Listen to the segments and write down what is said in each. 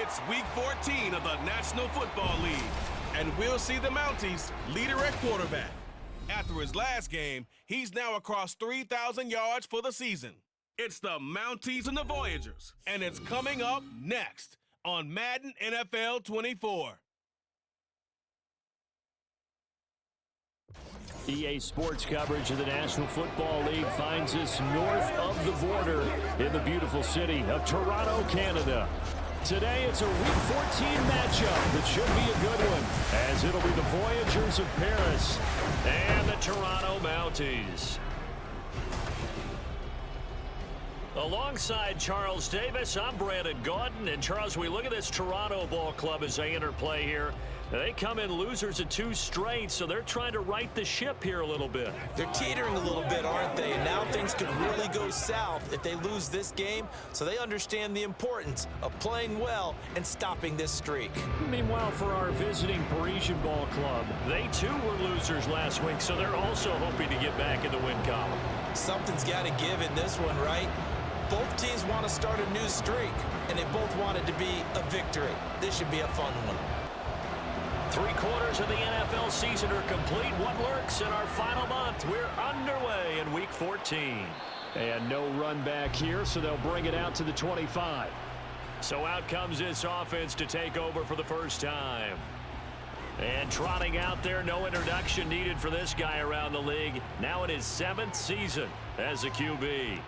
It's Week 14 of the National Football League, and we'll see the Mounties leader at quarterback. After his last game, he's now across 3,000 yards for the season. It's the Mounties and the Voyagers, and it's coming up next on Madden NFL 24. EA Sports coverage of the National Football League finds us north of the border in the beautiful city of Toronto, Canada. Today, it's a Week 14 matchup that should be a good one, as it'll be the Voyagers of Paris and the Toronto Mounties. Alongside Charles Davis, I'm Brandon Gordon. And Charles, we look at this Toronto ball club as they enter play here. They come in losers of 2 straight, so they're trying to right the ship here a little bit. They're teetering a little bit, aren't they? And now things could really go south if they lose this game, so they understand the importance of playing well and stopping this streak. Meanwhile, for our visiting Parisian ball club, they too were losers last week, so they're also hoping to get back in the win column. Something's got to give in this one, right? Both teams want to start a new streak, and they both want it to be a victory. This should be a fun one. 3/4 of the NFL season are complete. What lurks in our final month? We're underway in Week 14. And no run back here, so they'll bring it out to the 25. So out comes this offense to take over for the first time. And trotting out there, no introduction needed for this guy around the league. Now in his 7th season as a QB.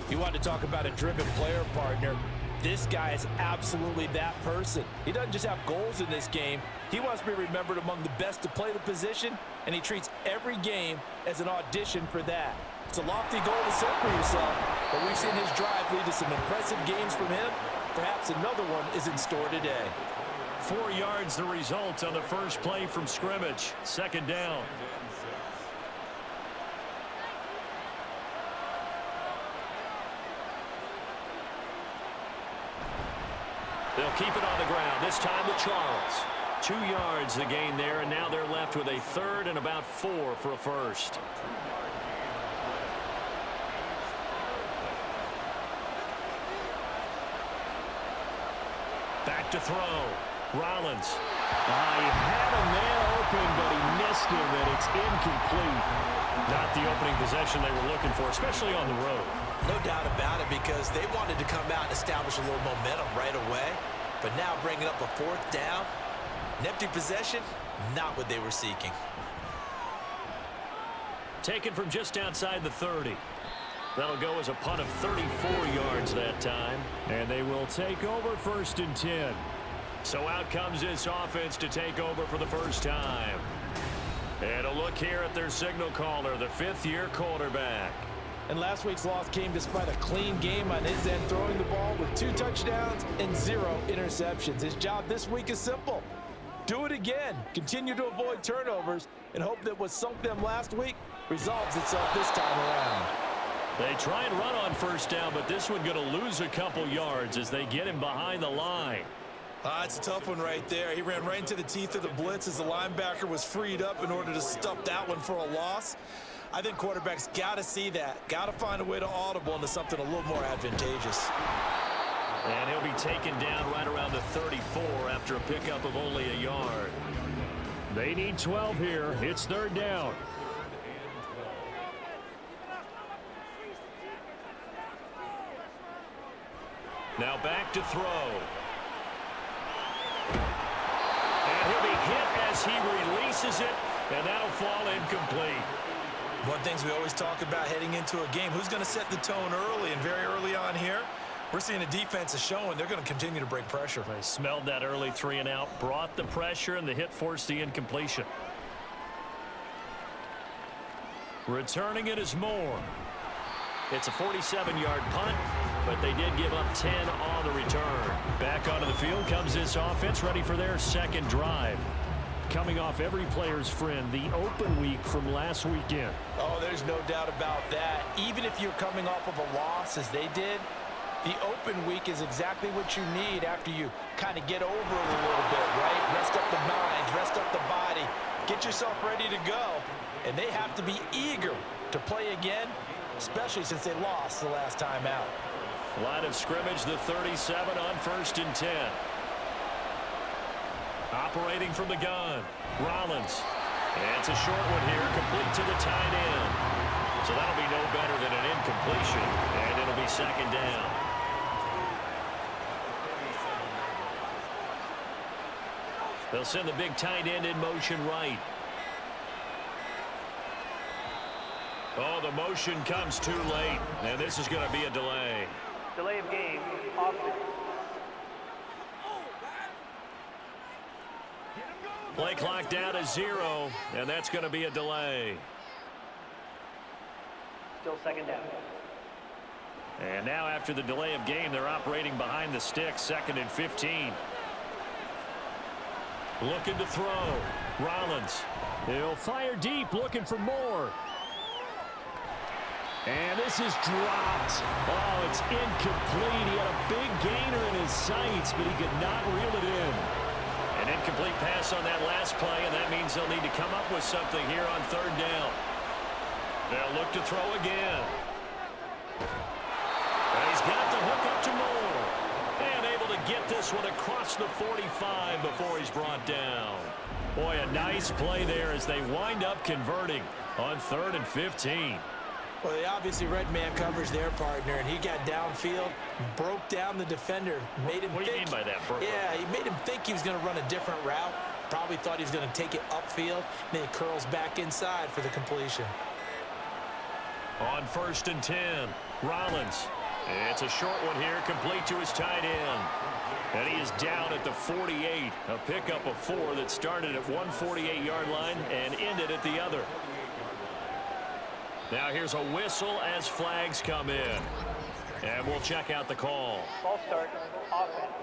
You want to talk about a driven player, partner. This guy is absolutely that person. He doesn't just have goals in this game. He wants to be remembered among the best to play the position, and he treats every game as an audition for that. It's a lofty goal to set for yourself, but we've seen his drive lead to some impressive games from him. Perhaps another one is in store today. 4 yards the result on the first play from scrimmage. 2nd down. They'll keep it on the ground, this time with Charles. 2 yards the gain there, and now they're left with a 3rd and about 4 for a first. Back to throw. Rollins. He had a man open, but he missed him, and it's incomplete. Not the opening possession they were looking for, especially on the road. No doubt about it, because they wanted to come out and establish a little momentum right away. But now bringing up a 4th down, an empty possession, not what they were seeking. Taken from just outside the 30. That'll go as a punt of 34 yards that time. And they will take over 1st and 10. So out comes this offense to take over for the first time. And a look here at their signal caller, the 5th-year quarterback. And last week's loss came despite a clean game on his end, throwing the ball with 2 touchdowns and 0 interceptions. His job this week is simple. Do it again. Continue to avoid turnovers and hope that what sunk them last week resolves itself this time around. They try and run on 1st down, but this one going to lose a couple yards as they get him behind the line. It's a tough one right there. He ran right into the teeth of the blitz as the linebacker was freed up in order to stuff that one for a loss. I think quarterbacks got to see that. Got to find a way to audible into something a little more advantageous. And he'll be taken down right around the 34 after a pickup of only a yard. They need 12 here. It's 3rd down. Now back to throw. And he'll be hit as he releases it, and that'll fall incomplete. One of the things we always talk about heading into a game, who's going to set the tone early, and very early on here, we're seeing the defense is showing they're going to continue to break pressure. They smelled that early 3 and out, brought the pressure, and the hit forced the incompletion. Returning it is Moore. It's a 47-yard punt, but they did give up 10 on the return. Back onto the field comes this offense, ready for their 2nd drive. Coming off every player's friend, the open week from last weekend. Oh, there's no doubt about that. Even if you're coming off of a loss as they did, the open week is exactly what you need after you kind of get over it a little bit, right? Rest up the mind, rest up the body, get yourself ready to go. And they have to be eager to play again, especially since they lost the last time out. Line of scrimmage, the 37 on 1st and 10. Operating from the gun, Rollins. And it's a short one here, complete to the tight end. So that'll be no better than an incompletion, and it'll be second down. They'll send the big tight end in motion right. Oh, the motion comes too late, and this is going to be a delay. Delay of game, offense. Play clock down to 0, and that's going to be a delay. Still second down. And now after the delay of game, they're operating behind the sticks, 2nd and 15. Looking to throw. Rollins. He'll fire deep, looking for more. And this is dropped. Oh, it's incomplete. He had a big gainer in his sights, but he could not reel it in. An incomplete pass on that last play, and that means they'll need to come up with something here on 3rd down. They'll look to throw again. And he's got the hook up to Moore. And able to get this one across the 45 before he's brought down. Boy, a nice play there as they wind up converting on 3rd and 15. Well, they obviously read man coverage there, partner, and he got downfield, broke down the defender, made him think. What do you mean by that, bro? Yeah, he made him think he was going to run a different route. Probably thought he was going to take it upfield. Then he curls back inside for the completion. On 1st and 10, Rollins. It's a short one here, complete to his tight end. And he is down at the 48. A pickup of 4 that started at one 48-yard line and ended at the other. Now here's a whistle as flags come in. And we'll check out the call. False start, offense.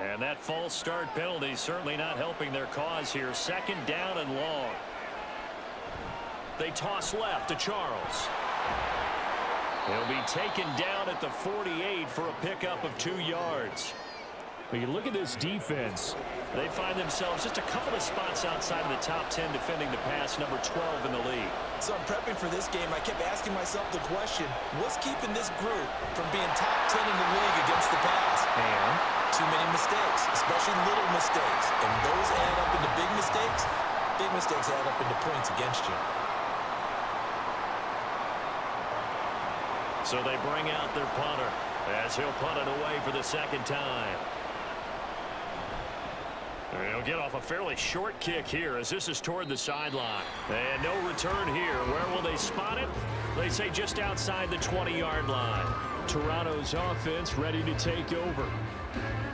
And that false start penalty certainly not helping their cause here. 2nd down and long. They toss left to Charles. He'll be taken down at the 48 for a pickup of 2 yards. When you look at this defense, they find themselves just a couple of spots outside of the top 10 defending the pass, number 12 in the league. So I'm prepping for this game. I kept asking myself the question, what's keeping this group from being top 10 in the league against the pass? And too many mistakes, especially little mistakes. And those add up into big mistakes. Big mistakes add up into points against you. So they bring out their punter as he'll punt it away for the 2nd time. He'll get off a fairly short kick here as this is toward the sideline. And no return here. Where will they spot it? They say just outside the 20-yard line. Toronto's offense ready to take over.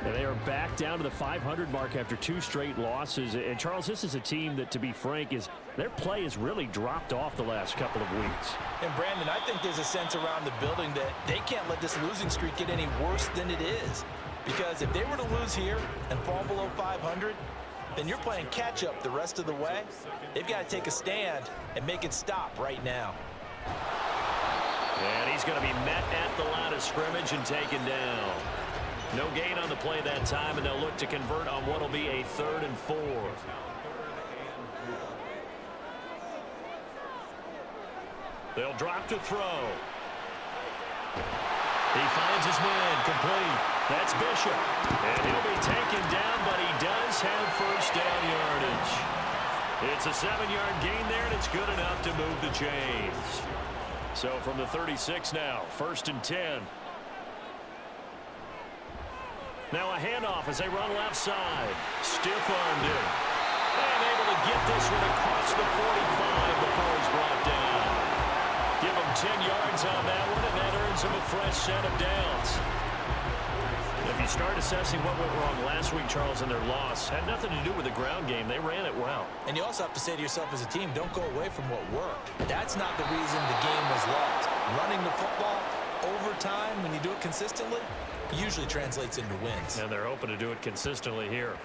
And they are back down to the 500 mark after 2 straight losses. And, Charles, this is a team that, to be frank, their play has really dropped off the last couple of weeks. And, Brandon, I think there's a sense around the building that they can't let this losing streak get any worse than it is. Because if they were to lose here and fall below 500, then you're playing catch-up the rest of the way. They've got to take a stand and make it stop right now. And he's going to be met at the line of scrimmage and taken down. No gain on the play that time, and they'll look to convert on what will be a 3rd and 4. They'll drop to throw. He finds his man, complete. That's Bishop. And he'll be taken down, but he does have 1st down yardage. It's a 7-yard gain there, and it's good enough to move the chains. So from the 36 now, 1st and 10. Now a handoff as they run left side. Stiff-armed him. And able to get this one across the 45 before he's brought down. Give him 10 yards on that one, and that earns him a fresh set of downs. If you start assessing what went wrong last week, Charles, in their loss, had nothing to do with the ground game. They ran it well. And you also have to say to yourself as a team, don't go away from what worked. That's not the reason the game was lost. Running the football over time, when you do it consistently, usually translates into wins. And they're hoping to do it consistently here.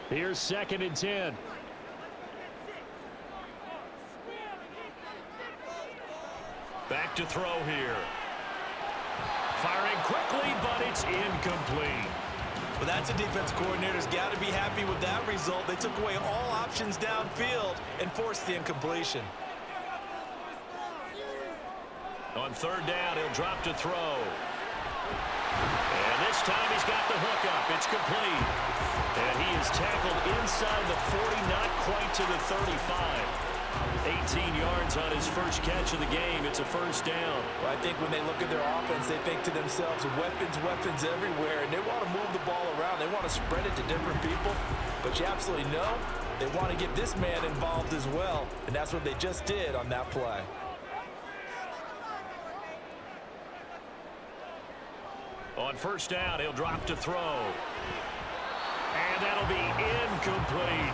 Here's 2nd and 10. Back to throw here. Firing quickly, but it's incomplete. Well, that's a defense coordinator's got to be happy with that result. They took away all options downfield and forced the incompletion. On 3rd down, he'll drop to throw. And this time he's got the hook up. It's complete. And he is tackled inside the 40, not quite to the 35. 18 yards on his first catch of the game. It's a first down. Well, I think when they look at their offense, they think to themselves, weapons, weapons everywhere, and they want to move the ball around. They want to spread it to different people, but you absolutely know they want to get this man involved as well, and that's what they just did on that play. On first down, he'll drop to throw. And that'll be incomplete.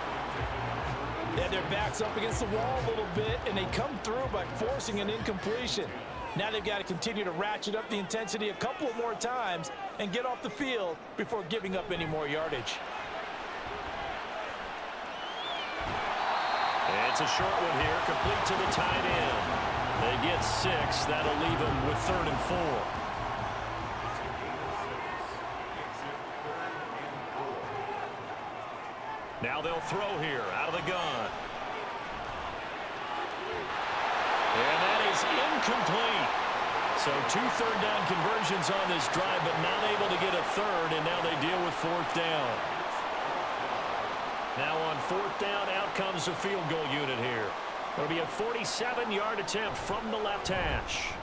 Yeah, their back's up against the wall a little bit, and they come through by forcing an incompletion. Now they've got to continue to ratchet up the intensity a couple of more times and get off the field before giving up any more yardage. It's a short one here, complete to the tight end. They get 6. That'll leave them with 3rd and 4. Now they'll throw here out of the gun. And that is incomplete. So 2 third-down conversions on this drive, but not able to get a third, and now they deal with 4th down. Now on 4th down, out comes the field goal unit here. It'll be a 47-yard attempt from the left hash.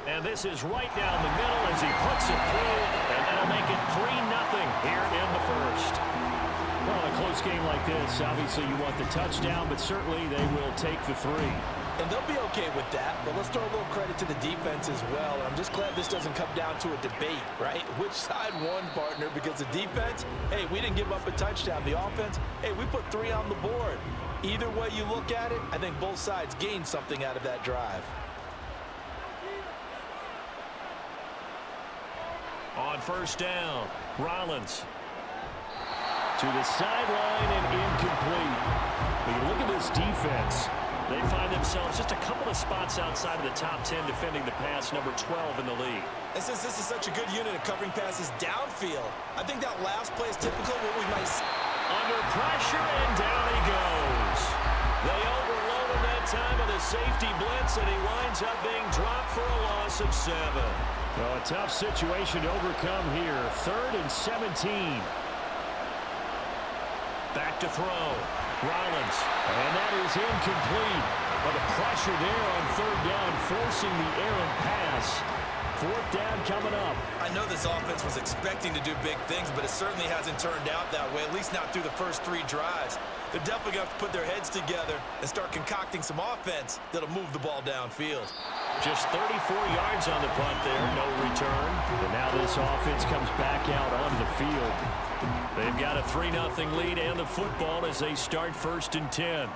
And this is right down the middle as he puts it through, and that'll make it 3-0 here in the first. Well, in a close game like this, obviously you want the touchdown, but certainly they will take the 3. And they'll be okay with that, but let's throw a little credit to the defense as well. And I'm just glad this doesn't come down to a debate, right? Which side won, partner? Because the defense, hey, we didn't give up a touchdown. The offense, hey, we put 3 on the board. Either way you look at it, I think both sides gained something out of that drive. On first down, Rollins. To the sideline and incomplete. When you look at this defense, they find themselves just a couple of spots outside of the top 10 defending the pass, number 12 in the league. And since this is such a good unit of covering passes downfield, I think that last play is typical of what we might see. Under pressure, and down he goes. They overload him that time with a safety blitz, and he winds up being dropped for a loss of 7. Well, a tough situation to overcome here. 3rd and 17. Back to throw. Rollins. And that is incomplete. But the pressure there on 3rd down, forcing the errant pass. 4th down coming up. I know this offense was expecting to do big things, but it certainly hasn't turned out that way, at least not through the first 3 drives. They're definitely going to have to put their heads together and start concocting some offense that'll move the ball downfield. Just 34 yards on the punt there, no return. And now this offense comes back out onto the field. They've got a 3-0 lead and the football as they start 1st and 10.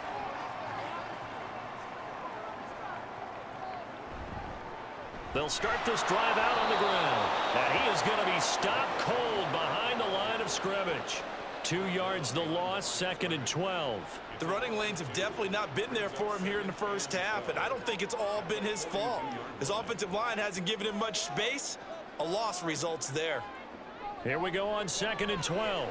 They'll start this drive out on the ground. And he is going to be stopped cold behind the line of scrimmage. 2 yards the loss, 2nd and 12. The running lanes have definitely not been there for him here in the first half, and I don't think it's all been his fault. His offensive line hasn't given him much space. A loss results there. Here we go on 2nd and 12.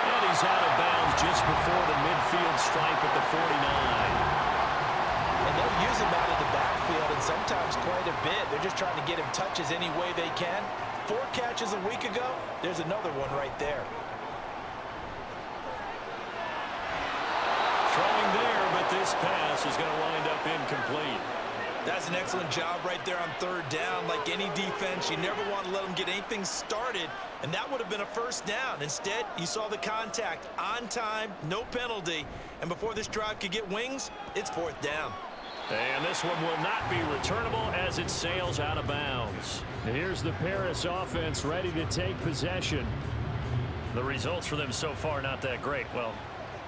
And he's out of bounds just before the midfield stripe at the 49. And they'll use him out of the backfield, and sometimes quite a bit. They're just trying to get him touches any way they can. 4 catches a week ago. There's another one right there. Throwing there, but this pass is going to wind up incomplete. That's an excellent job right there on 3rd down. Like any defense, you never want to let them get anything started, and that would have been a first down. Instead, you saw the contact on time, no penalty, and before this drive could get wings, it's 4th down. And this one will not be returnable as it sails out of bounds. And here's the Paris offense ready to take possession. The results for them so far not that great. Well,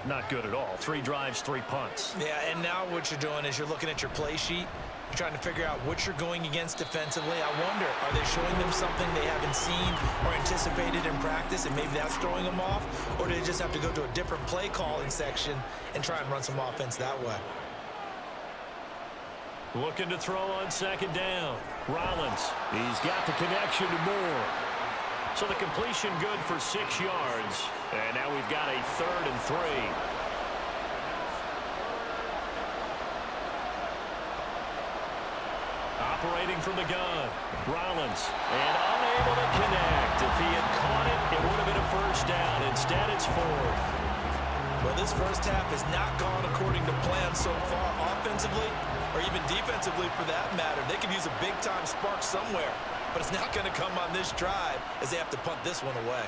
not good at all. 3 drives, 3 punts. Yeah, and now what you're doing is you're looking at your play sheet. You're trying to figure out what you're going against defensively. I wonder, are they showing them something they haven't seen or anticipated in practice, and maybe that's throwing them off? Or do they just have to go to a different play calling section and try and run some offense that way? Looking to throw on 2nd down. Rollins. He's got the connection to Moore. So the completion good for 6 yards. And now we've got a 3rd and 3. operating from the gun. Rollins, and unable to connect. If he had caught it, it would have been a first down. Instead, it's fourth. Well, this first half has not gone according to plan so far, offensively or even defensively for that matter. They could use a big-time spark somewhere, but it's not going to come on this drive as they have to punt this one away.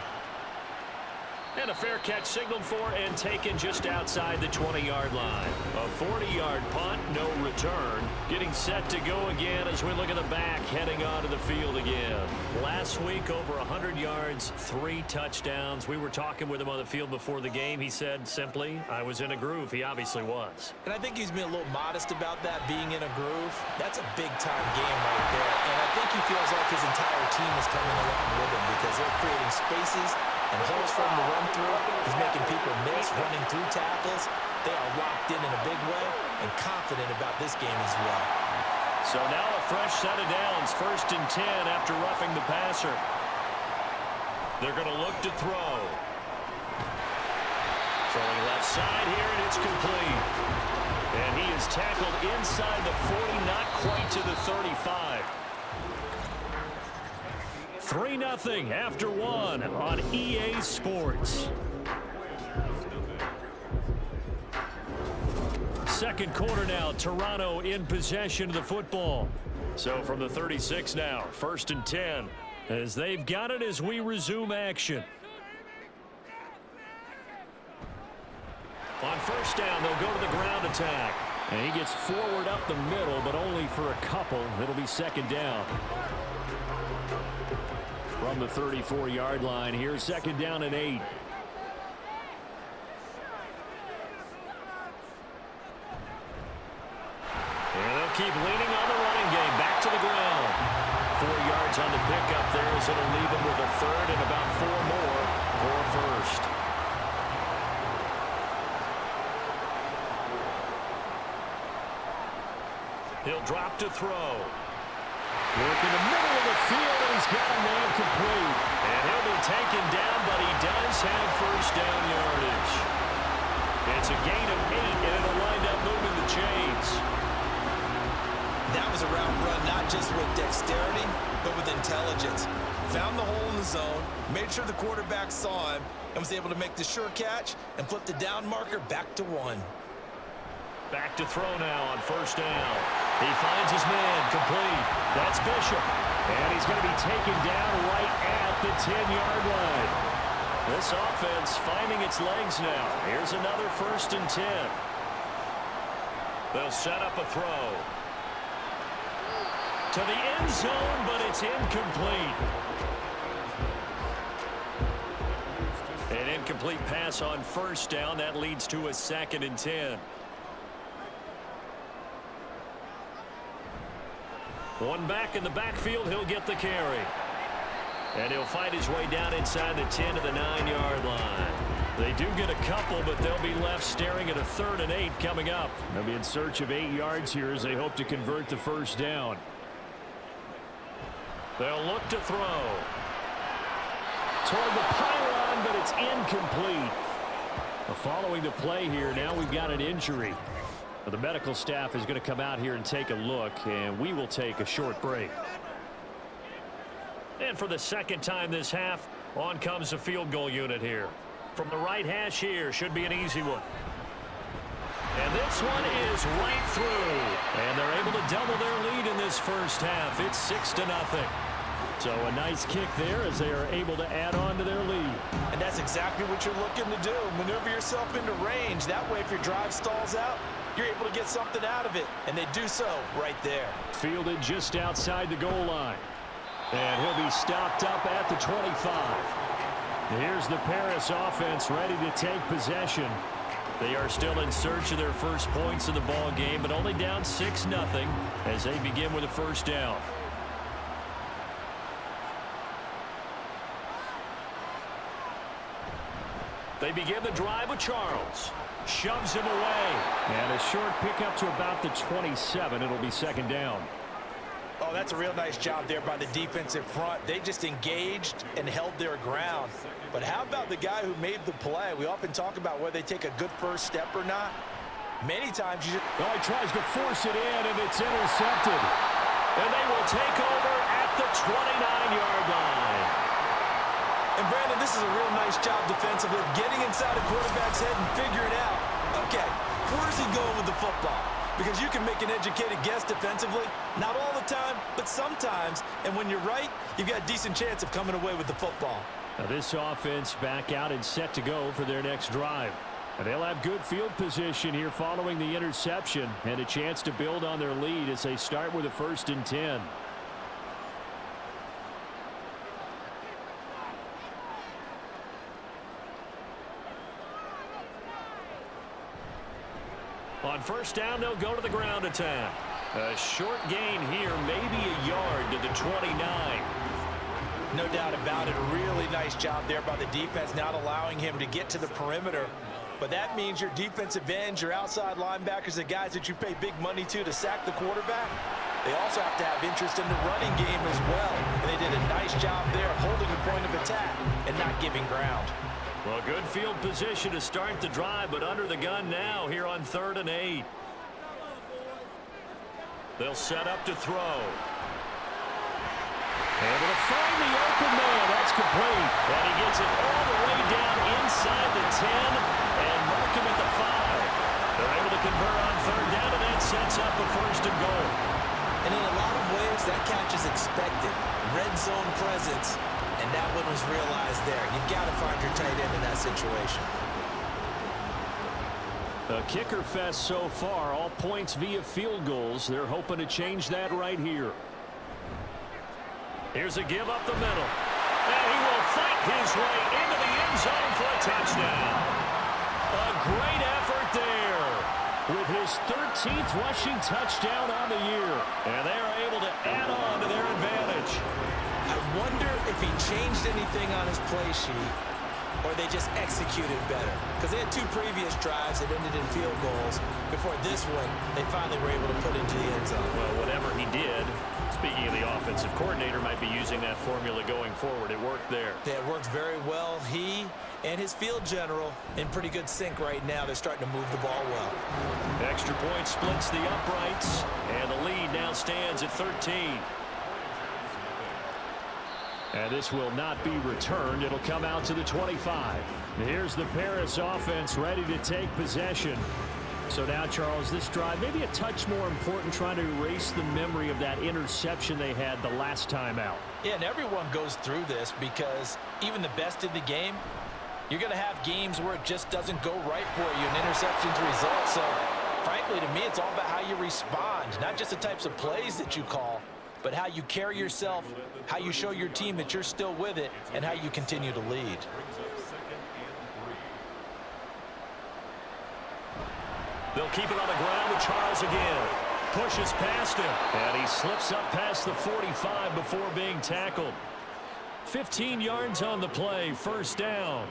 And a fair catch signaled for and taken just outside the 20-yard line. A 40-yard punt, no return. Getting set to go again as we look at the back, heading onto the field again. Last week, over 100 yards, 3 touchdowns. We were talking with him on the field before the game. He said simply, I was in a groove. He obviously was. And I think he's been a little modest about that, being in a groove. That's a big-time game right there. And I think he feels like his entire team is coming along with him because they're creating spaces and holes for him to run through. He's making people miss, running through tackles. They are locked in a big way and confident about this game as well. So now a fresh set of downs, 1st and 10 after roughing the passer. They're going to look to throw. Throwing left side here, and it's complete. And he is tackled inside the 40, not quite to the 35. 3-0 after 1 on EA Sports. Second quarter now, Toronto in possession of the football. So from the 36 now, 1st and 10, as they've got it as we resume action. On 1st down, they'll go to the ground attack. And he gets forward up the middle, but only for a couple. It'll be 2nd down. From the 34-yard line here, 2nd down and 8. And they'll keep leaning on the running game. Back to the ground. 4 yards on the pickup there as it'll leave him with a 3rd and about 4 more for a 1st. He'll drop to throw. Work in the middle of the field, and he's got a man complete. And he'll be taken down, but he does have 1st down yardage. It's a gain of 8, and it'll wind up moving the chains. That was a route run, not just with dexterity, but with intelligence. Found the hole in the zone, made sure the quarterback saw him, and was able to make the sure catch and flip the down marker back to 1. Back to throw now on 1st down. He finds his man complete. That's Bishop. And he's going to be taken down right at the 10-yard line. This offense finding its legs now. Here's another 1st and 10. They'll set up a throw. To the end zone, but it's incomplete. An incomplete pass on 1st down. That leads to a 2nd and 10. One back in the backfield, he'll get the carry. And he'll find his way down inside the 10 to the 9-yard line. They do get a couple, but they'll be left staring at a 3rd and 8 coming up. They'll be in search of 8 yards here as they hope to convert the 1st down. They'll look to throw. Toward the pylon, but it's incomplete. Following the play here, now we've got an injury. The medical staff is going to come out here and take a look, and we will take a short break. And for the 2nd time this half, on comes the field goal unit here. From the right hash here, should be an easy one. And this one is right through. And they're able to double their lead in this first half. It's 6-0. So a nice kick there as they are able to add on to their lead. And that's exactly what you're looking to do. Maneuver yourself into range. That way, if your drive stalls out, you're able to get something out of it. And they do so right there. Fielded just outside the goal line. And he'll be stopped up at the 25. Here's the Paris offense ready to take possession. They are still in search of their first points of the ball game, but only down 6-0 as they begin with a 1st down. They begin the drive with Charles. Shoves him away. And a short pickup to about the 27. It'll be 2nd down. Oh, that's a real nice job there by the defensive front. They just engaged and held their ground. But how about the guy who made the play? We often talk about whether they take a good first step or not. Many times you just... Oh, he tries to force it in, and it's intercepted. And they will take over at the 29-yard line. And Brandon, this is a real nice job defensively of getting inside a quarterback's head and figuring out, okay, where's he going with the football? Because you can make an educated guess defensively, not all the time, but sometimes. And when you're right, you've got a decent chance of coming away with the football. Now this offense back out and set to go for their next drive. And they'll have good field position here following the interception and a chance to build on their lead as they start with a 1st and 10. On 1st down, they'll go to the ground attack. A short gain here, maybe a yard to the 29. No doubt about it. A really nice job there by the defense, not allowing him to get to the perimeter. But that means your defensive ends, your outside linebackers, the guys that you pay big money to sack the quarterback, they also have to have interest in the running game as well. And they did a nice job there holding the point of attack and not giving ground. Well, good field position to start the drive, but under the gun now here on 3rd and 8. They'll set up to throw. Able to find the open man. That's complete. And he gets it all the way down inside the 10 and mark him at the 5. They're able to convert on 3rd down, and that sets up a 1st and goal. And in a lot of ways, that catch is expected. Red zone presence, and that one was realized there. You've got to find your tight end in that situation. A kicker fest so far, all points via field goals. They're hoping to change that right here. Here's a give up the middle. And he will fight his way into the end zone for a touchdown. A great effort there with his 13th rushing touchdown on the year. And they are able to add on to their advantage. I wonder if he changed anything on his play sheet or they just executed better. Because they had 2 previous drives that ended in field goals. Before this one, they finally were able to put into the end zone. Well, whatever he did, speaking of the offensive coordinator, might be using that formula going forward. It worked there. Yeah, it worked very well. He and his field general in pretty good sync right now. They're starting to move the ball well. Extra point splits the uprights, and the lead now stands at 13. And this will not be returned. It'll come out to the 25. Here's the Paris offense ready to take possession. So now, Charles, this drive maybe a touch more important, trying to erase the memory of that interception they had the last time out. Yeah, and everyone goes through this because even the best in the game, you're going to have games where it just doesn't go right for you, and interceptions result. So, frankly, to me, it's all about how you respond, not just the types of plays that you call, but how you carry yourself, how you show your team that you're still with it, and how you continue to lead. They'll keep it on the ground with Charles again. Pushes past him, and he slips up past the 45 before being tackled. 15 yards on the play, 1st down.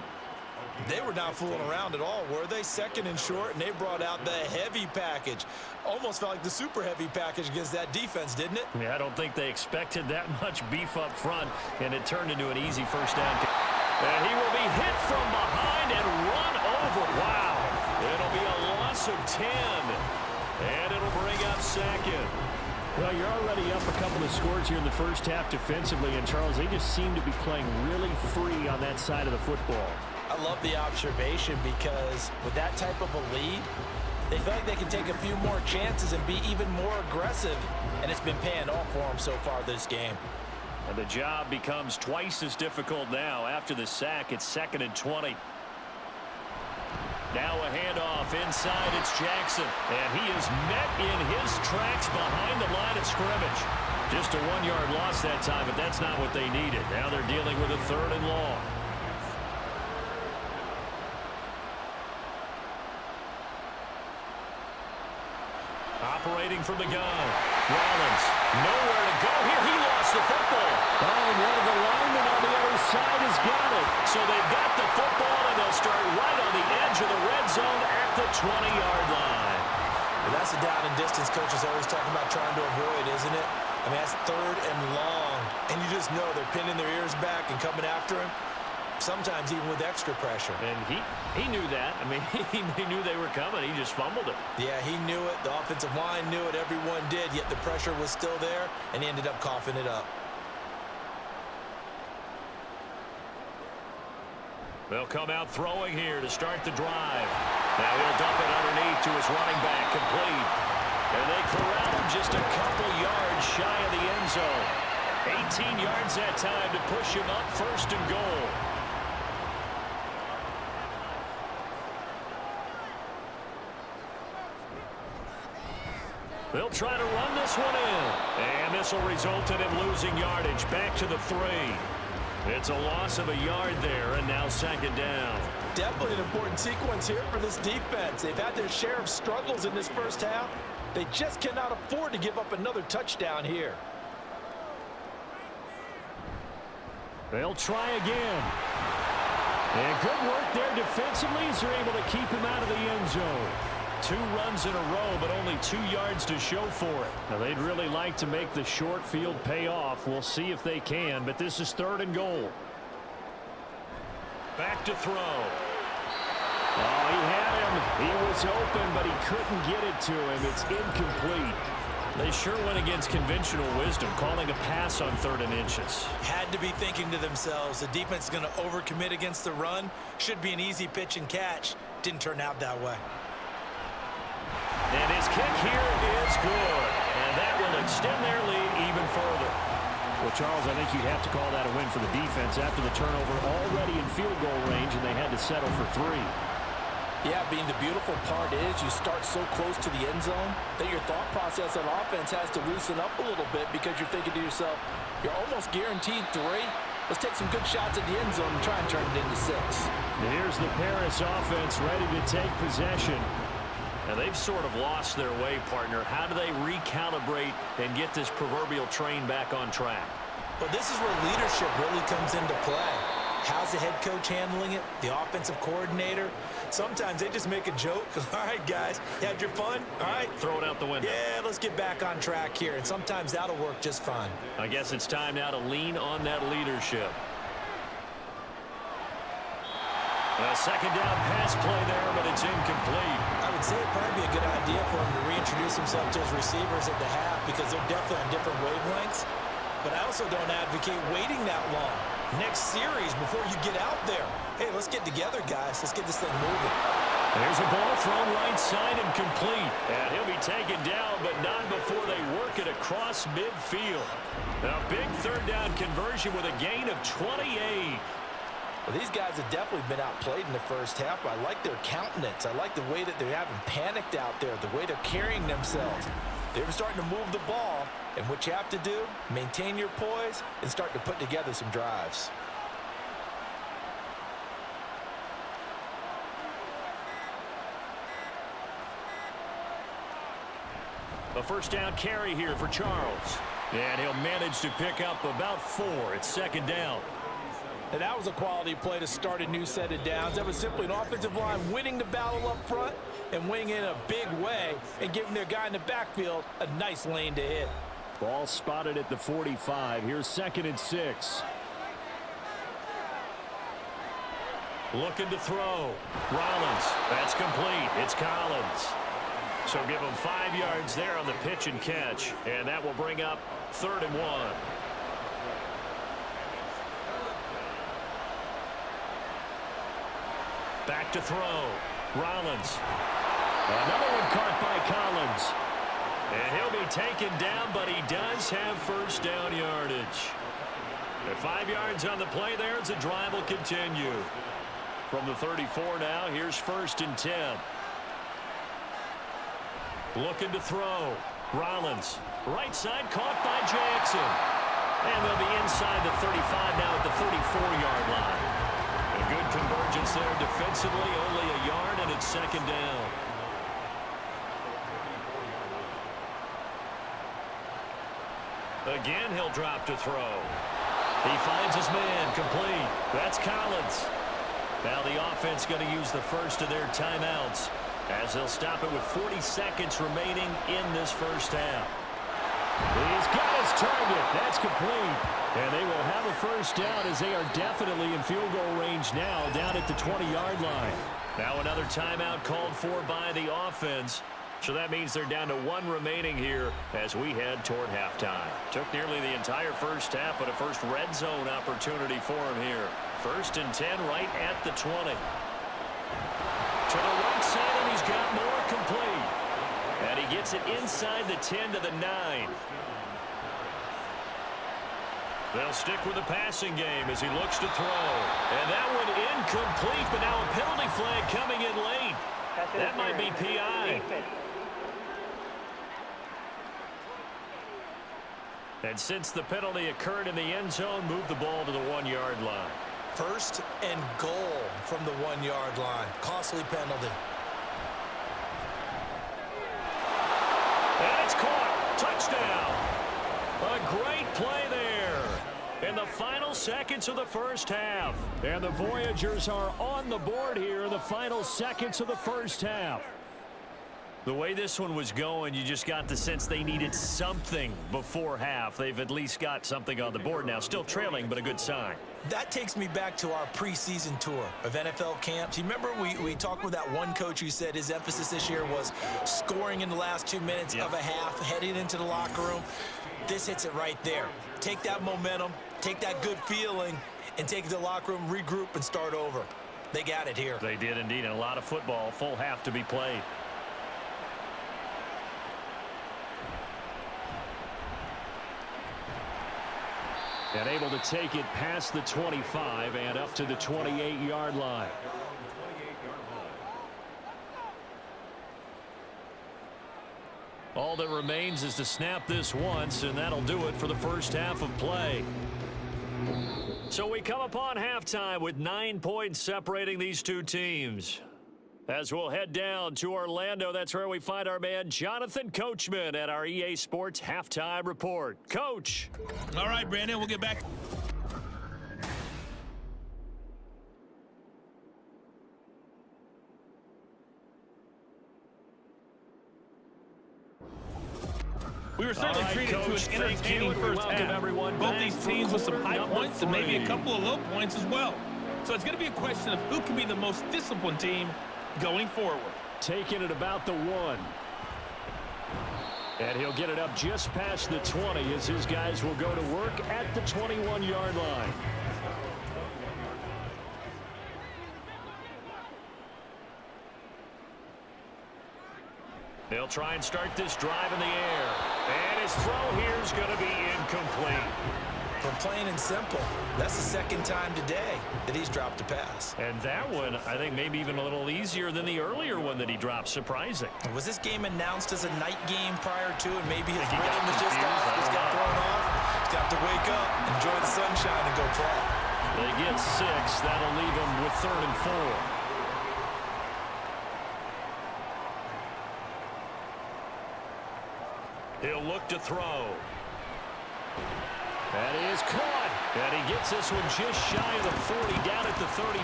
They were not fooling around at all, were they? 2nd and short, and they brought out the heavy package. Almost felt like the super heavy package against that defense, didn't it? Yeah, I don't think they expected that much beef up front, and it turned into an easy 1st down. And he will be hit from behind and run over. Wow. It'll be a loss of 10, and it'll bring up 2nd. Well, you're already up a couple of scores here in the first half defensively, and Charles, they just seem to be playing really free on that side of the football. I love the observation because with that type of a lead, they feel like they can take a few more chances and be even more aggressive, and it's been paying off for them so far this game. And the job becomes twice as difficult now. After the sack, it's 2nd and 20. Now a handoff inside, it's Jackson, and he is met in his tracks behind the line of scrimmage. Just a 1-yard loss that time, but that's not what they needed. Now they're dealing with a 3rd and long. Operating from the gun. Rollins, nowhere to go here. He lost the football. Oh, one of the linemen on the other side has got it. So they've got the football, and they'll start right on the edge of the red zone at the 20-yard line. Well, that's a down and distance coach is always talking about trying to avoid, isn't it? I mean, that's 3rd and long, and you just know they're pinning their ears back and coming after him. sometimes even with extra pressure. And he knew that. I mean, he knew they were coming. He just fumbled it. Yeah, he knew it. The offensive line knew it. Everyone did, yet the pressure was still there, and he ended up coughing it up. They'll come out throwing here to start the drive. Now he'll dump it underneath to his running back, complete. And they corral him just a couple yards shy of the end zone. 18 yards that time to push him up, 1st and goal. They'll try to run this one in. And this will result in him losing yardage back to the 3. It's a loss of a yard there, and now 2nd down. Definitely an important sequence here for this defense. They've had their share of struggles in this first half. They just cannot afford to give up another touchdown here. They'll try again. And good work there defensively as they're able to keep him out of the end zone. 2 runs in a row, but only 2 yards to show for it. Now, they'd really like to make the short field pay off. We'll see if they can, but this is 3rd and goal. Back to throw. Oh, he had him. He was open, but he couldn't get it to him. It's incomplete. They sure went against conventional wisdom, calling a pass on 3rd and inches. Had to be thinking to themselves, the defense is going to overcommit against the run. Should be an easy pitch and catch. Didn't turn out that way. And his kick here is good. And that will extend their lead even further. Well, Charles, I think you'd have to call that a win for the defense after the turnover already in field goal range, and they had to settle for 3. Yeah, the beautiful part is you start so close to the end zone that your thought process on offense has to loosen up a little bit because you're thinking to yourself, you're almost guaranteed 3. Let's take some good shots at the end zone and try and turn it into 6. And here's the Paris offense ready to take possession. Now, they've sort of lost their way, partner. How do they recalibrate and get this proverbial train back on track? Well, this is where leadership really comes into play. How's the head coach handling it? The offensive coordinator? Sometimes they just make a joke. All right, guys, you had your fun? All right. Throw it out the window. Yeah, let's get back on track here. And sometimes that'll work just fine. I guess it's time now to lean on that leadership. A 2nd down pass play there, but it's incomplete. I would say it'd probably be a good idea for him to reintroduce himself to his receivers at the half because they're definitely on different wavelengths. But I also don't advocate waiting that long. Next series before you get out there. Hey, let's get together, guys. Let's get this thing moving. There's a ball thrown right side and complete. And he'll be taken down, but not before they work it across midfield. A big 3rd down conversion with a gain of 28. Well, these guys have definitely been outplayed in the first half. I like their countenance. I like the way that they haven't panicked out there, the way they're carrying themselves. They're starting to move the ball, and what you have to do, maintain your poise and start to put together some drives. A 1st down carry here for Charles. And he'll manage to pick up about 4. It's 2nd down. And that was a quality play to start a new set of downs. That was simply an offensive line winning the battle up front and winning in a big way and giving their guy in the backfield a nice lane to hit. Ball spotted at the 45. Here's 2nd and 6. Looking to throw. Rollins. That's complete. It's Collins. So give him 5 yards there on the pitch and catch. And that will bring up 3rd and 1. Back to throw. Rollins. Another one caught by Collins. And he'll be taken down, but he does have 1st down yardage. At 5 yards on the play there as the drive will continue. From the 34 now, here's 1st and 10. Looking to throw. Rollins. Right side caught by Jackson. And they'll be inside the 35 now at the 34-yard line. A good convergence there defensively, only a yard, and it's 2nd down. Again, he'll drop to throw. He finds his man, complete. That's Collins. Now the offense going to use the first of their timeouts as they'll stop it with 40 seconds remaining in this first half. He's got his target. That's complete. And they will have a first down as they are definitely in field goal range now, down at the 20-yard line. Now another timeout called for by the offense. So that means they're down to 1 remaining here as we head toward halftime. Took nearly the entire first half, but a first red zone opportunity for him here. 1st and 10 right at the 20. To the right side, and he's got more complete. And he gets it inside the 10 to the 9. They'll stick with the passing game as he looks to throw. And that one incomplete, but now a penalty flag coming in late. That might be PI. And since the penalty occurred in the end zone, move the ball to the 1-yard line. 1st and goal from the 1-yard line. Costly penalty. And it's caught. Touchdown. A great play there in the final seconds of the first half. And the Voyagers are on the board here in the final seconds of the first half. The way this one was going, you just got the sense they needed something before half. They've at least got something on the board now. Still trailing, but a good sign. That takes me back to our preseason tour of NFL camps. You remember we talked with that one coach who said his emphasis this year was scoring in the last 2 minutes of a half, heading into the locker room. This hits it right there. Take that momentum, take that good feeling, and take it to the locker room, regroup, and start over. They got it here. They did indeed, and a lot of football, full half to be played. And able to take it past the 25 and up to the 28-yard line. All that remains is to snap this once, and that'll do it for the first half of play. So we come upon halftime with 9 points separating these two teams. As we'll head down to Orlando, that's where we find our man Jonathan Coachman at our EA Sports Halftime Report. Coach. All right, Brandon, we'll get back. We were certainly treated to an entertaining first half. Both these teams with some high points and maybe a couple of low points as well. So it's going to be a question of who can be the most disciplined team going forward. Taking it about the 1. And he'll get it up just past the 20 as his guys will go to work at the 21-yard line. They'll try and start this drive in the air. And his throw here is going to be incomplete. For plain and simple, that's the 2nd time today that he's dropped a pass. And that one, I think, maybe even a little easier than the earlier one that he dropped. Surprising. Was this game announced as a night game prior to, and maybe his rhythm was just off, just got thrown off? He's got to wake up, enjoy the sunshine, and go play. They get 6. That'll leave him with 3rd and 4. He'll look to throw. That is caught. And he gets this one just shy of the 40, down at the 39.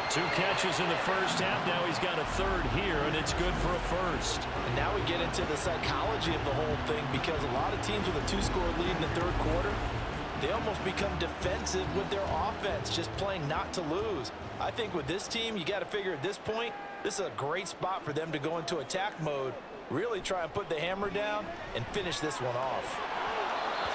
2 catches in the first half. Now he's got a 3rd here, and it's good for a 1st. And now we get into the psychology of the whole thing, because a lot of teams with a 2-score lead in the 3rd quarter, they almost become defensive with their offense, just playing not to lose. I think with this team, you got to figure at this point, this is a great spot for them to go into attack mode, really try and put the hammer down and finish this one off.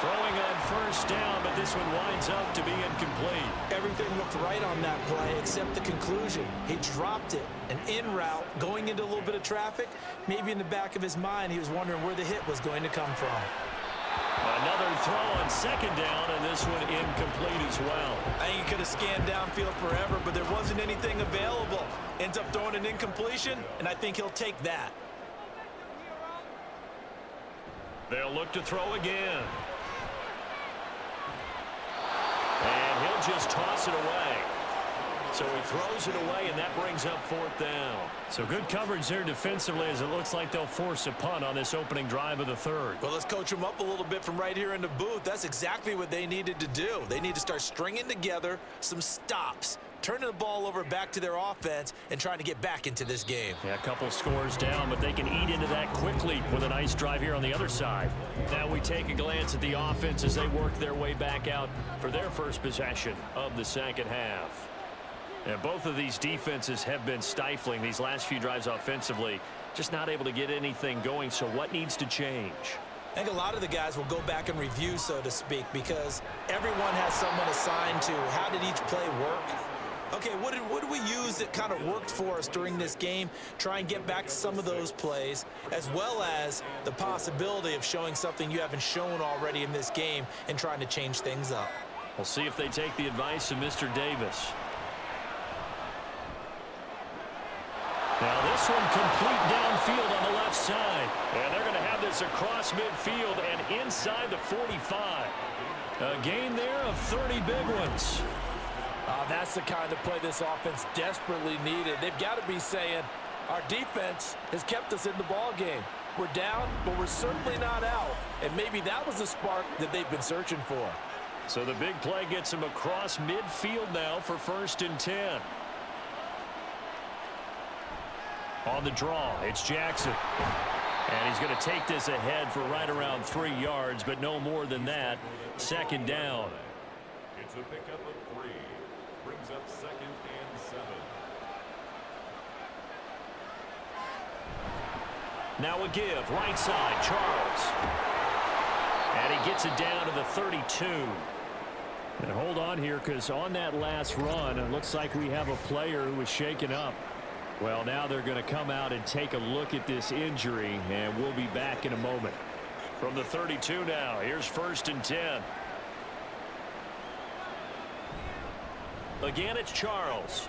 Throwing on 1st down, but this one winds up to be incomplete. Everything looked right on that play except the conclusion. He dropped it, an in route, going into a little bit of traffic. Maybe in the back of his mind, he was wondering where the hit was going to come from. Another throw on 2nd down, and this one incomplete as well. I think he could have scanned downfield forever, but there wasn't anything available. Ends up throwing an incompletion, and I think he'll take that. They'll look to throw again. And he'll just toss it away. So he throws it away, and that brings up 4th down. So good coverage there defensively, as it looks like they'll force a punt on this opening drive of the 3rd. Well, let's coach them up a little bit from right here in the booth. That's exactly what they needed to do. They need to start stringing together some stops. turning the ball over back to their offense and trying to get back into this game. Yeah, a couple scores down, but they can eat into that quickly with a nice drive here on the other side. Now we take a glance at the offense as they work their way back out for their first possession of the second half. And both of these defenses have been stifling these last few drives offensively, just not able to get anything going. So what needs to change? I think a lot of the guys will go back and review, so to speak, because everyone has someone assigned to how did each play work. Okay, what did we use that kind of worked for us during this game? Try and get back to some of those plays, as well as the possibility of showing something you haven't shown already in this game and trying to change things up. We'll see if they take the advice of Mr. Davis. Now this one complete downfield on the left side. And they're going to have this across midfield and inside the 45. A gain there of 30 big ones. That's the kind of play this offense desperately needed. They've got to be saying, our defense has kept us in the ball game. We're down, but we're certainly not out. And maybe that was the spark that they've been searching for. So the big play gets him across midfield now for 1st and 10. On the draw, it's Jackson. And he's going to take this ahead for right around 3 yards, but no more than that. 2nd down. It's a pickup of 3. Brings up 2nd and 7. Now a give, right side, Charles. And he gets it down to the 32. And hold on here, because on that last run, it looks like we have a player who was shaken up. Well, now they're going to come out and take a look at this injury, and we'll be back in a moment. From the 32 now, here's 1st and 10. Again, it's Charles.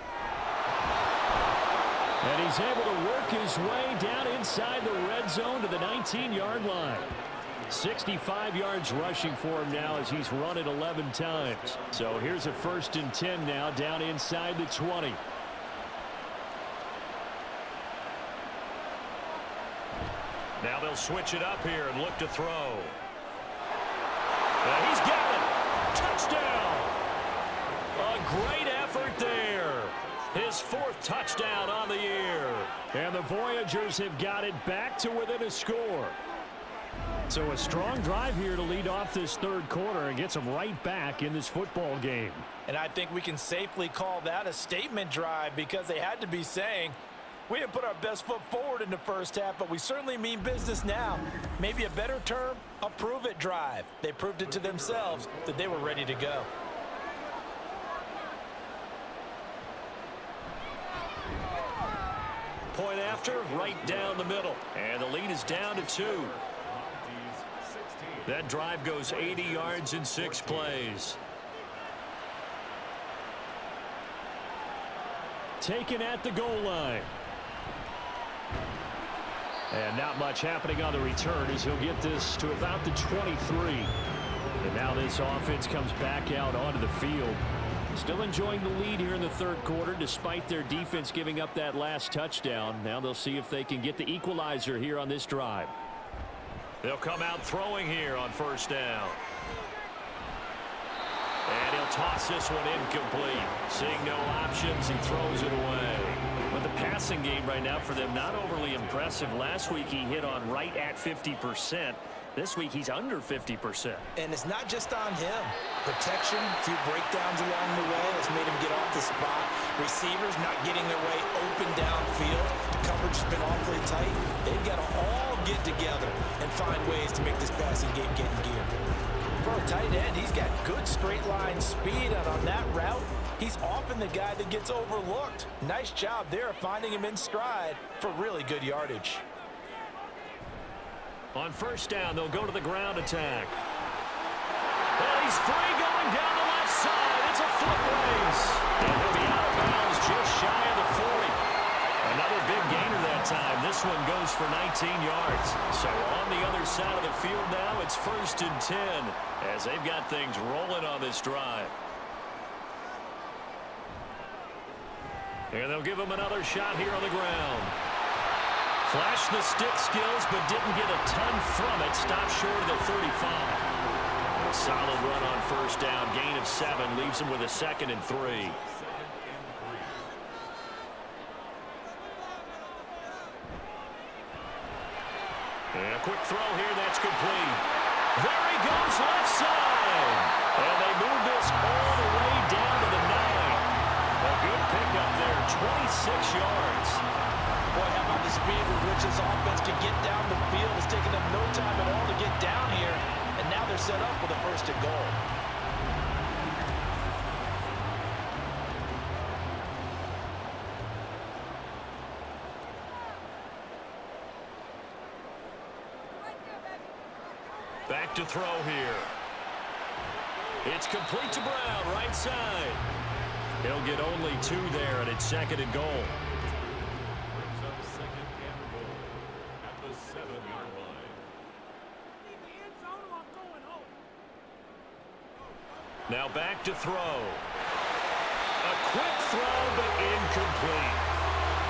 And he's able to work his way down inside the red zone to the 19-yard line. 65 yards rushing for him now as he's run it 11 times. So here's a 1st and 10 now down inside the 20. Now they'll switch it up here and look to throw. He's got it. Touchdown. A great effort there. His 4th touchdown on the year. And the Voyagers have got it back to within a score. So a strong drive here to lead off this 3rd quarter and gets them right back in this football game. And I think we can safely call that a statement drive, because they had to be saying, we didn't put our best foot forward in the first half, but we certainly mean business now. Maybe a better term, a prove-it drive. They proved it to themselves that they were ready to go. Point after, right down the middle. And the lead is down to 2. That drive goes 80 yards in 6 plays. Taken at the goal line. And not much happening on the return as he'll get this to about the 23. And now this offense comes back out onto the field. Still enjoying the lead here in the 3rd quarter despite their defense giving up that last touchdown. Now they'll see if they can get the equalizer here on this drive. They'll come out throwing here on 1st down. And he'll toss this one incomplete. Seeing no options, he throws it away. But the passing game right now for them, not overly impressive. Last week he hit on right at 50%. This week he's under 50%. And it's not just on him. Protection, a few breakdowns along the way that's made him get off the spot. Receivers not getting their way open downfield. The coverage has been awfully tight. They've got to all get together and find ways to make this passing game get in gear. For a tight end, he's got good straight line speed, and on that route, he's often the guy that gets overlooked. Nice job there of finding him in stride for really good yardage. On 1st down, they'll go to the ground attack. And he's free going down the left side. It's a foot race. And he'll be out of bounds just shy of the 40. Another big gainer that time. This one goes for 19 yards. So on the other side of the field now, it's 1st and 10 as they've got things rolling on this drive. And they'll give him another shot here on the ground. Flashed the stick skills, but didn't get a ton from it. Stopped short of the 35. A solid run on 1st down. Gain of 7 leaves him with a 2nd and 3. And a quick throw here, that's complete. There he goes, left side. And they move this all the way down to the 9. A good pickup there, 26 yards. Boy, how about the speed with which this offense can get down the field. It's taken them no time at all to get down here. And now they're set up with a 1st and goal. Back to throw here. It's complete to Brown, right side. He'll get only 2 there, and it's 2nd and goal. Brings up 2nd and goal at the 7-yard line. Now back to throw. A quick throw, but incomplete.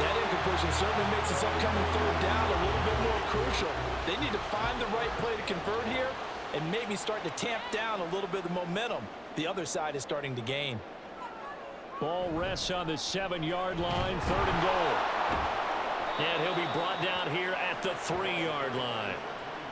That incompletion certainly makes this upcoming 3rd down a little bit more crucial. They need to find the right play to convert here and maybe start to tamp down a little bit of momentum. The other side is starting to gain. Ball rests on the 7-yard line, 3rd and goal. And he'll be brought down here at the 3-yard line.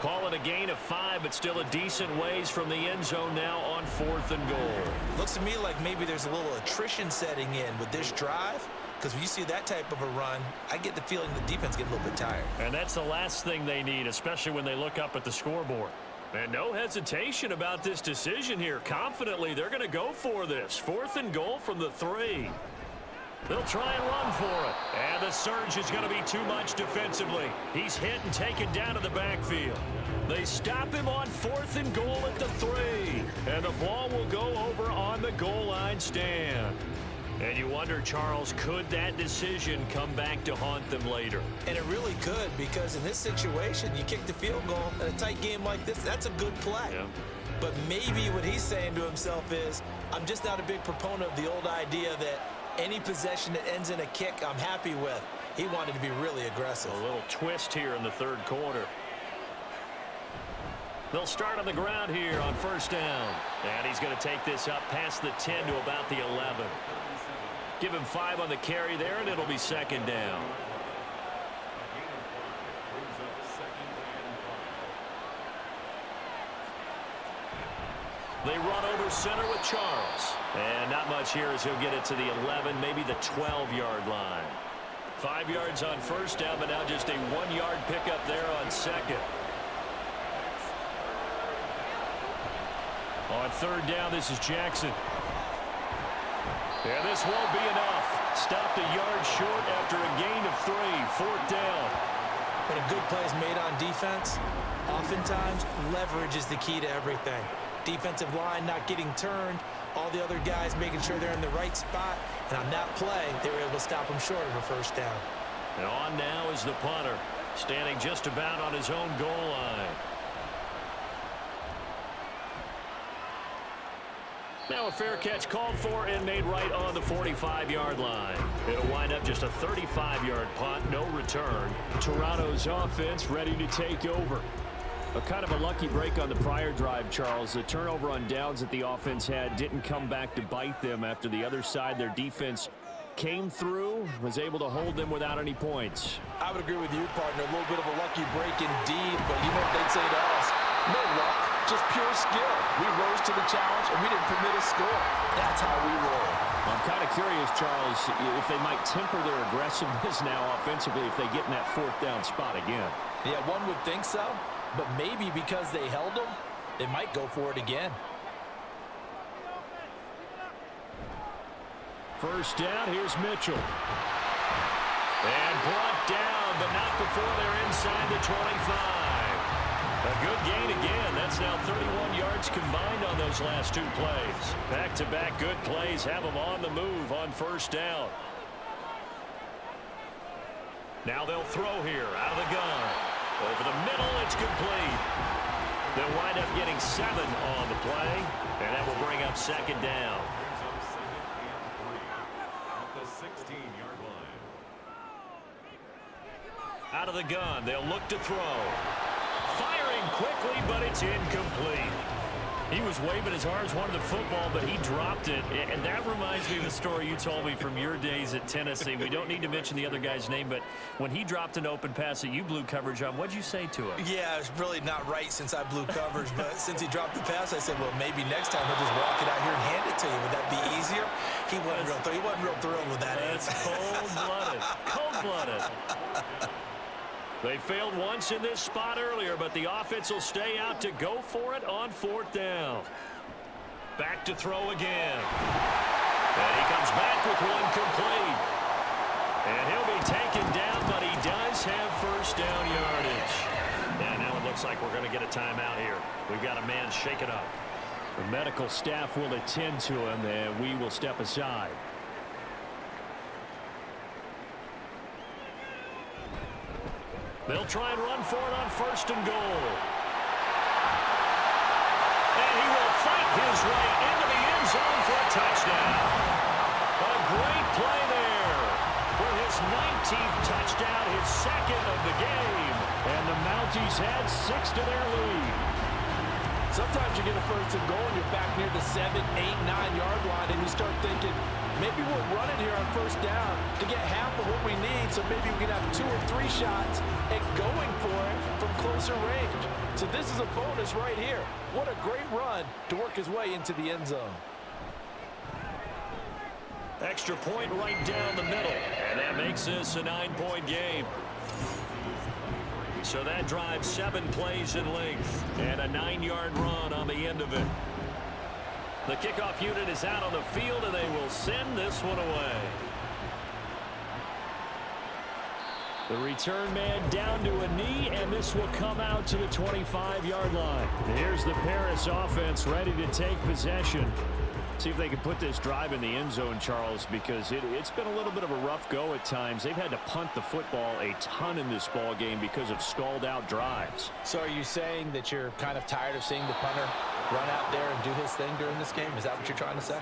Call it a gain of 5, but still a decent ways from the end zone now on 4th and goal. Looks to me like maybe there's a little attrition setting in with this drive. Because when you see that type of a run, I get the feeling the defense gets a little bit tired. And that's the last thing they need, especially when they look up at the scoreboard. And no hesitation about this decision here. Confidently, they're going to go for this. 4th and goal from the 3. They'll try and run for it. And the surge is going to be too much defensively. He's hit and taken down to the backfield. They stop him on 4th and goal at the 3. And the ball will go over on the goal line stand. And you wonder, Charles, could that decision come back to haunt them later? And it really could, because in this situation, you kick the field goal in a tight game like this, that's a good play. Yeah. But maybe what he's saying to himself is, I'm just not a big proponent of the old idea that any possession that ends in a kick I'm happy with. He wanted to be really aggressive. A little twist here in the 3rd quarter. They'll start on the ground here on 1st down. And he's going to take this up past the 10 to about the 11. Give him 5 on the carry there, and it'll be 2nd down. They run over center with Charles. And not much here as he'll get it to the 11, maybe the 12-yard line. 5 yards on 1st down, but now just a 1-yard pickup there on 2nd. On 3rd down, this is Jackson. And this won't be enough. Stopped a yard short after a gain of 3. 4th down. When a good play is made on defense, oftentimes leverage is the key to everything. Defensive line not getting turned, all the other guys making sure they're in the right spot, and on that play, they were able to stop them short of a 1st down. And on now is the punter, standing just about on his own goal line. Now a fair catch called for and made right on the 45-yard line. It'll wind up just a 35-yard punt, no return. Toronto's offense ready to take over. A kind of a lucky break on the prior drive, Charles. The turnover on downs that the offense had didn't come back to bite them after the other side. Their defense came through, was able to hold them without any points. I would agree with you, partner. A little bit of a lucky break indeed, but you know what they'd say to us? No luck, just pure skill. We rose to the challenge, and we didn't permit a score. That's how we roll. I'm kind of curious, Charles, if they might temper their aggressiveness now offensively if they get in that 4th down spot again. Yeah, one would think so, but maybe because they held them, they might go for it again. 1st down, here's Mitchell. And brought down, but not before they're inside the 25. A good gain again. That's now 31 yards combined on those last 2 plays. Back-to-back good plays have them on the move on 1st down. Now they'll throw here out of the gun. Over the middle, it's complete. They'll wind up getting 7 on the play, and that will bring up 2nd down. Out of the gun, they'll look to throw. Firing quickly, but it's incomplete. He was waving his arms, wanted the football, but he dropped it. And that reminds me of the story you told me from your days at Tennessee. We don't need to mention the other guy's name, but when he dropped an open pass that you blew coverage on, what'd you say to him? Yeah, it's really not right since I blew coverage, but since he dropped the pass, I said, well, maybe next time he'll just walk it out here and hand it to you. Would that be easier? He wasn't real thrilled with that. That's cold-blooded. Cold-blooded. They failed once in this spot earlier, but the offense will stay out to go for it on 4th down. Back to throw again. And he comes back with one complete. And he'll be taken down, but he does have first down yardage. And now it looks like we're going to get a timeout here. We've got a man shaken up. The medical staff will attend to him, and we will step aside. They'll try and run for it on 1st and goal. And he will fight his way into the end zone for a touchdown. A great play there for his 19th touchdown, his 2nd of the game. And the Mounties add 6 to their lead. Sometimes you get a 1st and goal and you're back near the 7, 8, 9-yard line, and you start thinking, maybe we'll run it here on 1st down to get half of what we need, so maybe we can have 2 or 3 shots at going for it from closer range. So this is a bonus right here. What a great run to work his way into the end zone. Extra point right down the middle, and that makes this a 9-point game. So that drives 7 plays in length and a 9-yard run on the end of it. The kickoff unit is out on the field, and they will send this one away. The return man down to a knee, and this will come out to the 25-yard line. Here's the Paris offense ready to take possession. See if they can put this drive in the end zone, Charles, because it's been a little bit of a rough go at times. They've had to punt the football a ton in this ball game because of stalled-out drives. So are you saying that you're kind of tired of seeing the punter run out there and do his thing during this game? Is that what you're trying to say?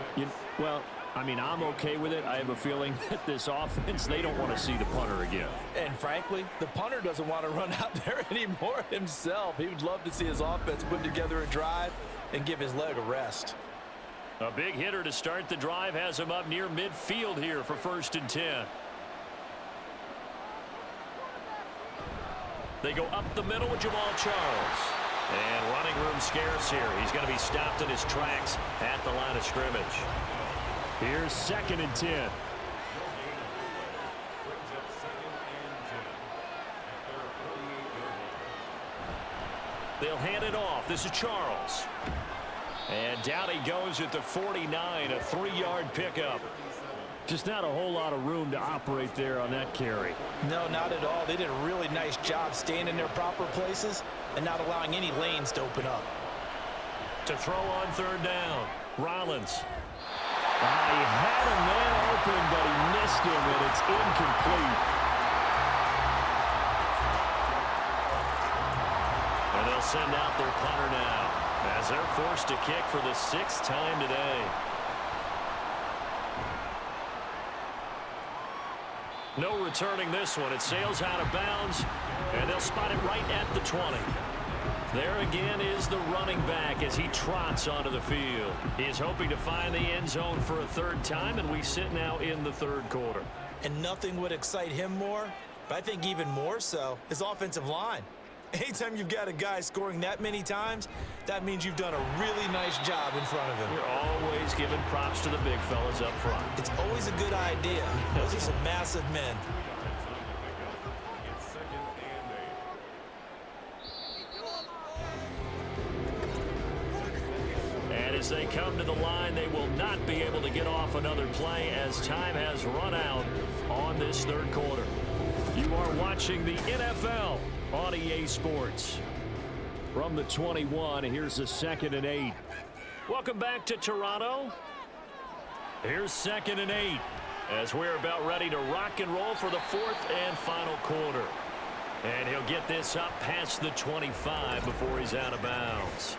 Well, I mean, I'm okay with it. I have a feeling that this offense, they don't want to see the punter again. And frankly, the punter doesn't want to run out there anymore himself. He would love to see his offense put together a drive and give his leg a rest. A big hitter to start the drive has him up near midfield here for 1st and 10. They go up the middle with Jamal Charles. And running room scarce here. He's going to be stopped in his tracks at the line of scrimmage. Here's 2nd and 10. They'll hand it off. This is Charles. And down he goes at the 49, a 3-yard pickup. Just not a whole lot of room to operate there on that carry. No, not at all. They did a really nice job staying in their proper places and not allowing any lanes to open up. To throw on 3rd down, Rollins. He had a man open, but he missed him, and it's incomplete. And they'll send out their punter now, as they're forced to kick for the 6th time today. No returning this one. It sails out of bounds, and they'll spot it right at the 20. There again is the running back as he trots onto the field. He is hoping to find the end zone for a 3rd time, and we sit now in the 3rd quarter. And nothing would excite him more, but I think even more so, his offensive line. Anytime you've got a guy scoring that many times, that means you've done a really nice job in front of him. You're always giving props to the big fellas up front. It's always a good idea. Those are some massive men. And as they come to the line, they will not be able to get off another play as time has run out on this 3rd quarter. You are watching the NFL on EA Sports. From the 21, here's the 2nd and 8. Welcome back to Toronto. Here's 2nd and 8 as we're about ready to rock and roll for the 4th and final quarter. And he'll get this up past the 25 before he's out of bounds.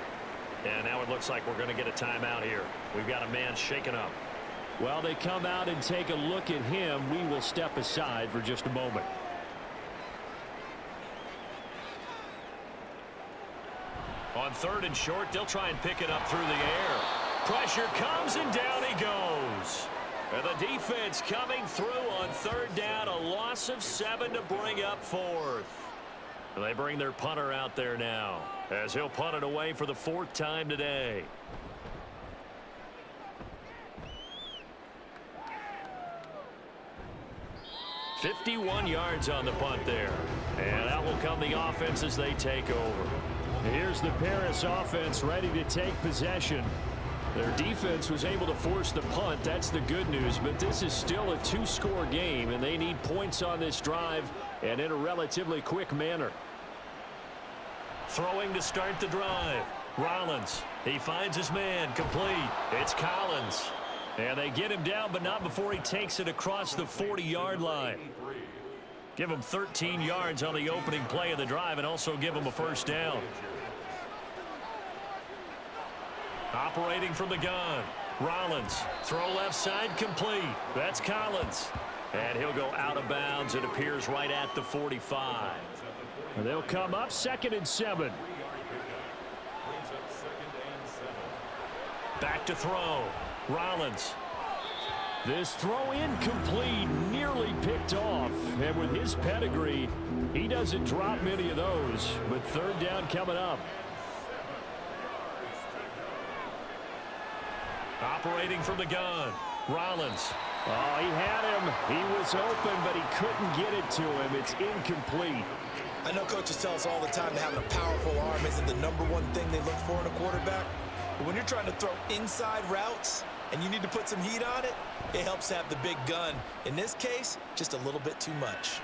And now it looks like we're going to get a timeout here. We've got a man shaken up. While they come out and take a look at him, we will step aside for just a moment. On 3rd and short, they'll try and pick it up through the air. Pressure comes, and down he goes. And the defense coming through on 3rd down, a loss of 7 to bring up 4th. And they bring their punter out there now, as he'll punt it away for the 4th time today. "51 yards on the punt there. And out will come the offense as they take over. Here's the Paris offense ready to take possession. Their defense was able to force the punt. That's the good news. But this is still a 2-score game, and they need points on this drive and in a relatively quick manner. Throwing to start the drive. Rollins. He finds his man. Complete. It's Collins. And they get him down, but not before he takes it across the 40-yard line. Give him 13 yards on the opening play of the drive and also give him a 1st down. Operating from the gun. Rollins. Throw left side, complete. That's Collins. And he'll go out of bounds. It appears right at the 45. And they'll come up 2nd and 7. Back to throw. Rollins. This throw incomplete, nearly picked off. And with his pedigree, he doesn't drop many of those. But 3rd down coming up. Operating from the gun. Rollins. Oh, he had him. He was open, but he couldn't get it to him. It's incomplete. I know coaches tell us all the time that having a powerful arm isn't the #1 thing they look for in a quarterback. But when you're trying to throw inside routes and you need to put some heat on it, it helps to have the big gun. In this case, just a little bit too much.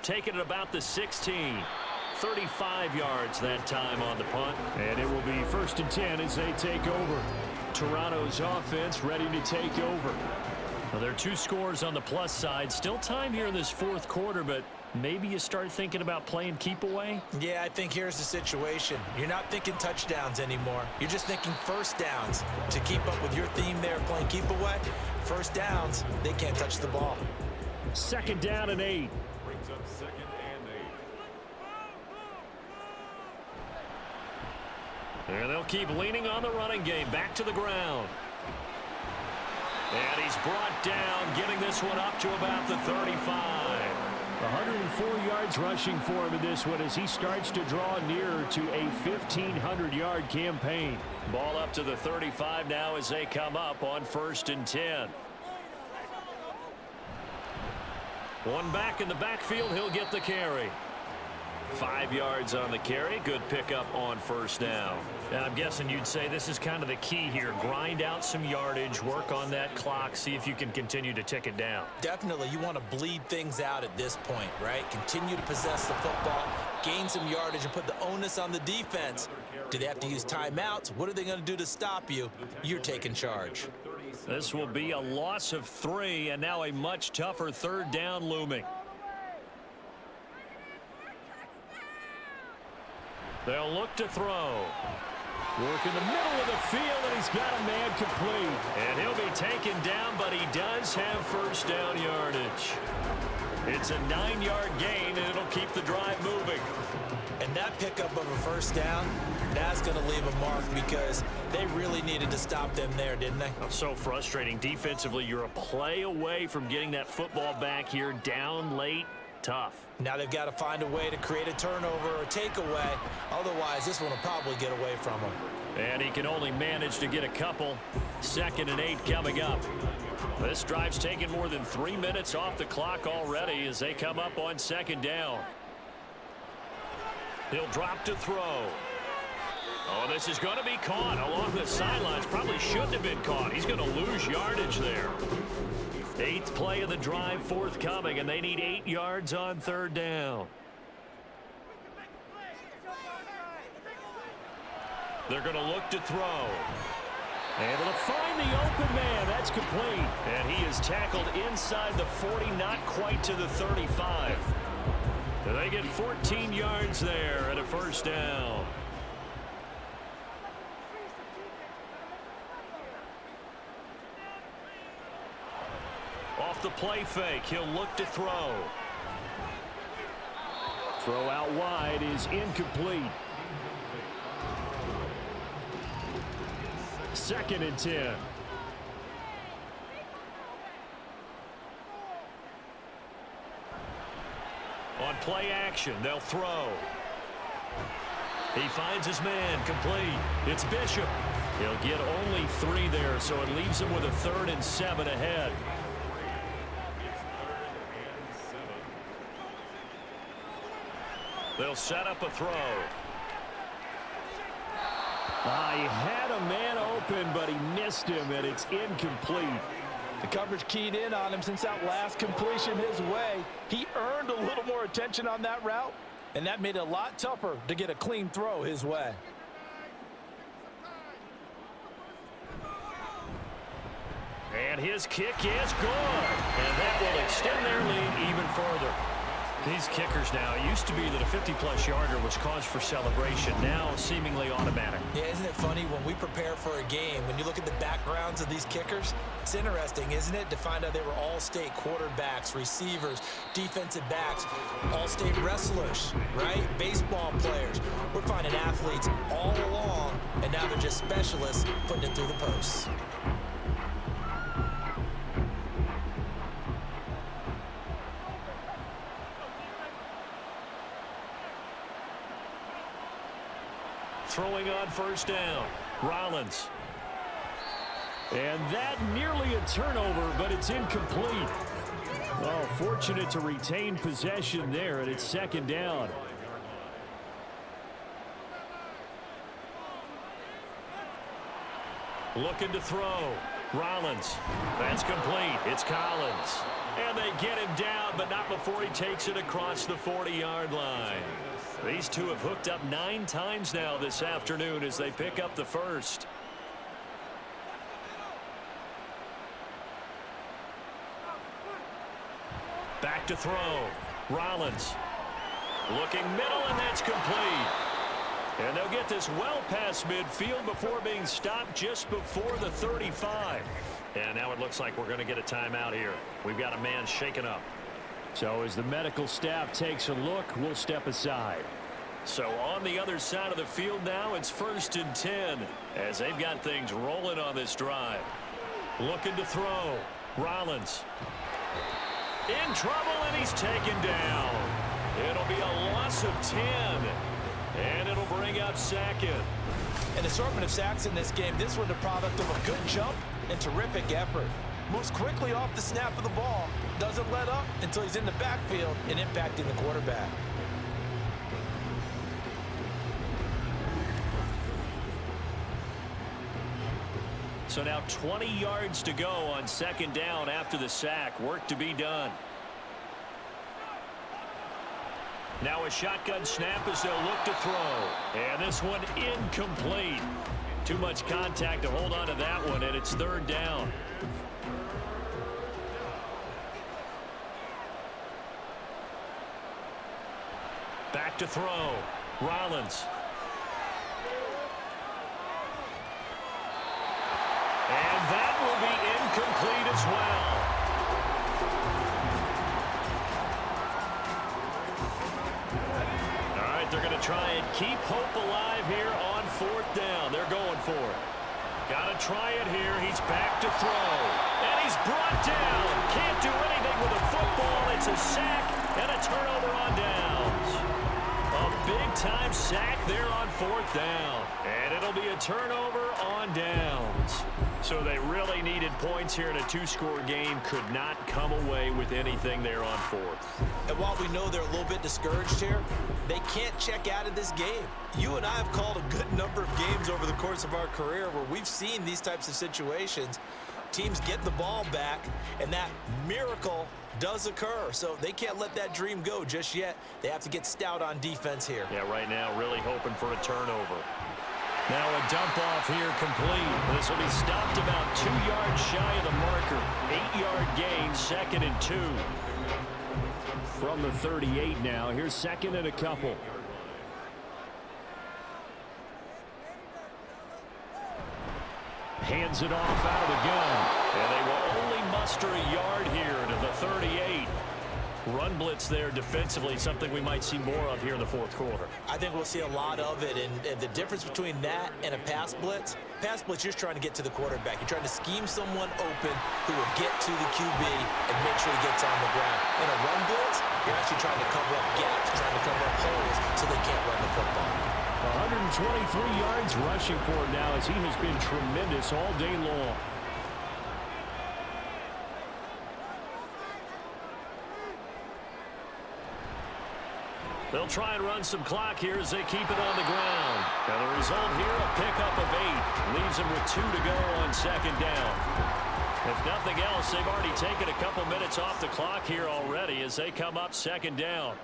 Taking it about the 16. 35 yards that time on the punt. And it will be 1st and 10 as they take over. Toronto's offense ready to take over. Well, there are 2 scores on the plus side. Still time here in this 4th quarter, but maybe you start thinking about playing keep away? Yeah, I think here's the situation. You're not thinking touchdowns anymore. You're just thinking 1st downs. To keep up with your theme there, playing keep away, 1st downs, they can't touch the ball. 2nd down and 8. Brings up 2nd and 8. And they'll keep leaning on the running game. Back to the ground. And he's brought down, getting this one up to about the 35. 104 yards rushing for him in this one as he starts to draw nearer to a 1,500-yard campaign. Ball up to the 35 now as they come up on 1st and 10. One back in the backfield, he'll get the carry. 5 yards on the carry. Good pickup on 1st down. And I'm guessing you'd say this is kind of the key here. Grind out some yardage, work on that clock, see if you can continue to tick it down. Definitely, you want to bleed things out at this point, right? Continue to possess the football, gain some yardage, and put the onus on the defense. Do they have to use timeouts? What are they going to do to stop you? You're taking charge. This will be a loss of 3, and now a much tougher 3rd down looming. They'll look to throw. Work in the middle of the field, and he's got a man complete. And he'll be taken down, but he does have 1st down yardage. It's a 9-yard gain, and it'll keep the drive moving. And that pickup of a 1st down, that's going to leave a mark because they really needed to stop them there, didn't they? So frustrating. Defensively, you're a play away from getting that football back here, down late. Tough. Now they've got to find a way to create a turnover or takeaway. Otherwise, this one will probably get away from him. And he can only manage to get a couple. 2nd and 8 coming up. This drive's taken more than 3 minutes off the clock already as they come up on 2nd down. He'll drop to throw. Oh, this is going to be caught along the sidelines. Probably shouldn't have been caught. He's going to lose yardage there. 8th play of the drive forthcoming, and they need 8 yards on 3rd down. They're going to look to throw. Able to find the open man. That's complete. And he is tackled inside the 40, not quite to the 35. And they get 14 yards there and a 1st down. Off the play fake, he'll look to throw. Throw out wide is incomplete. Second and 10. On play action, they'll throw. He finds his man, complete. It's Bishop. He'll get only 3 there, so it leaves him with a 3rd and 7 ahead. They'll set up a throw. He had a man open, but he missed him, and it's incomplete. The coverage keyed in on him since that last completion his way. He earned a little more attention on that route, and that made it a lot tougher to get a clean throw his way. And his kick is good. And that will extend their lead even further. These kickers now, it used to be that a 50-plus yarder was cause for celebration. Now seemingly automatic. Yeah, isn't it funny when we prepare for a game, when you look at the backgrounds of these kickers, it's interesting, isn't it, to find out they were all-state quarterbacks, receivers, defensive backs, all-state wrestlers, right? Baseball players. We're finding athletes all along, and now they're just specialists putting it through the posts. Throwing on first down, Rollins. And that nearly a turnover, but it's incomplete. Oh, fortunate to retain possession there, and it's second down. Looking to throw. Rollins. That's complete. It's Collins. And they get him down, but not before he takes it across the 40-yard line. These two have hooked up 9 times now this afternoon as they pick up the first. Back to throw. Rollins. Looking middle, and that's complete. And they'll get this well past midfield before being stopped just before the 35. And now it looks like we're going to get a timeout here. We've got a man shaken up. So as the medical staff takes a look, we'll step aside. So on the other side of the field now, it's 1st and 10 as they've got things rolling on this drive. Looking to throw. Rollins. In trouble, and he's taken down. It'll be a loss of 10. And it'll bring up second. An assortment of sacks in this game. This one the product of a good jump and terrific effort. Moves quickly off the snap of the ball. Doesn't let up until he's in the backfield and impacting the quarterback. So now 20 yards to go on second down after the sack. Work to be done. Now a shotgun snap as they'll look to throw. And this one incomplete. Too much contact to hold on to that one, and it's 3rd down. Back to throw. Rollins. And that will be incomplete as well. All right, they're going to try and keep hope alive here on 4th down. They're going for it. Got to try it here. He's back to throw. And he's brought down. Can't do anything with a football. It's a sack and a turnover on downs. A big-time sack there on 4th down. And it'll be a turnover on downs. So they really needed points here in a 2-score game. Could not come away with anything there on 4th. And while we know they're a little bit discouraged here, they can't check out of this game. You and I have called a good number of games over the course of our career where we've seen these types of situations. Teams get the ball back, and that miracle does occur. So they can't let that dream go just yet. They have to get stout on defense here. Yeah, right now really hoping for a turnover. Now a dump off here complete. This will be stopped about 2 yards shy of the marker. 8-yard gain, 2nd and 2. From the 38 now. Here's 2nd and a couple. Hands it off out of the gun. And they will only muster a yard here to the 38. run blitz there defensively, something we might see more of here in the fourth quarter. I think we'll see a lot of it, and the difference between that and a pass blitz, you're trying to get to the quarterback. You're trying to scheme someone open who will get to the QB and make sure he gets on the ground. In a run blitz, you're actually trying to cover up gaps, trying to cover up holes so they can't run the football. 123 yards rushing for him now as he has been tremendous all day long. They'll try and run some clock here as they keep it on the ground. And the result here, a pickup of 8. Leaves them with 2 to go on second down. If nothing else, they've already taken a couple minutes off the clock here already as they come up second down.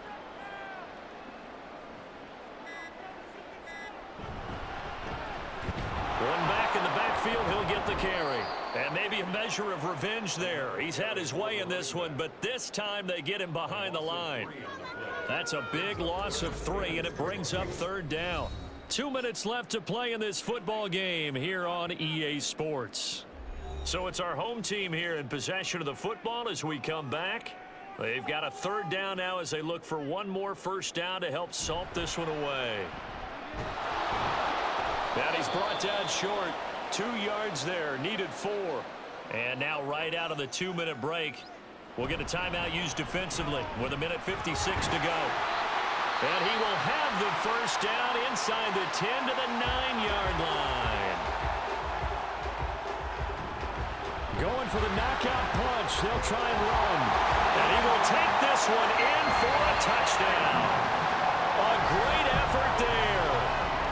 One back in the backfield, he'll get the carry. And maybe a measure of revenge there. He's had his way in this one, but this time they get him behind the line. That's a big loss of 3, and it brings up third down. 2 minutes left to play in this football game here on EA Sports. So it's our home team here in possession of the football as we come back. They've got a third down now as they look for one more first down to help salt this one away. And he's brought down short. 2 yards there, needed 4. And now right out of the 2-minute break, we'll get a timeout used defensively with 1:56 to go. And he will have the first down inside the 10 to the 9-yard line. Going for the knockout punch. They'll try and run. And he will take this one in for a touchdown. A great effort there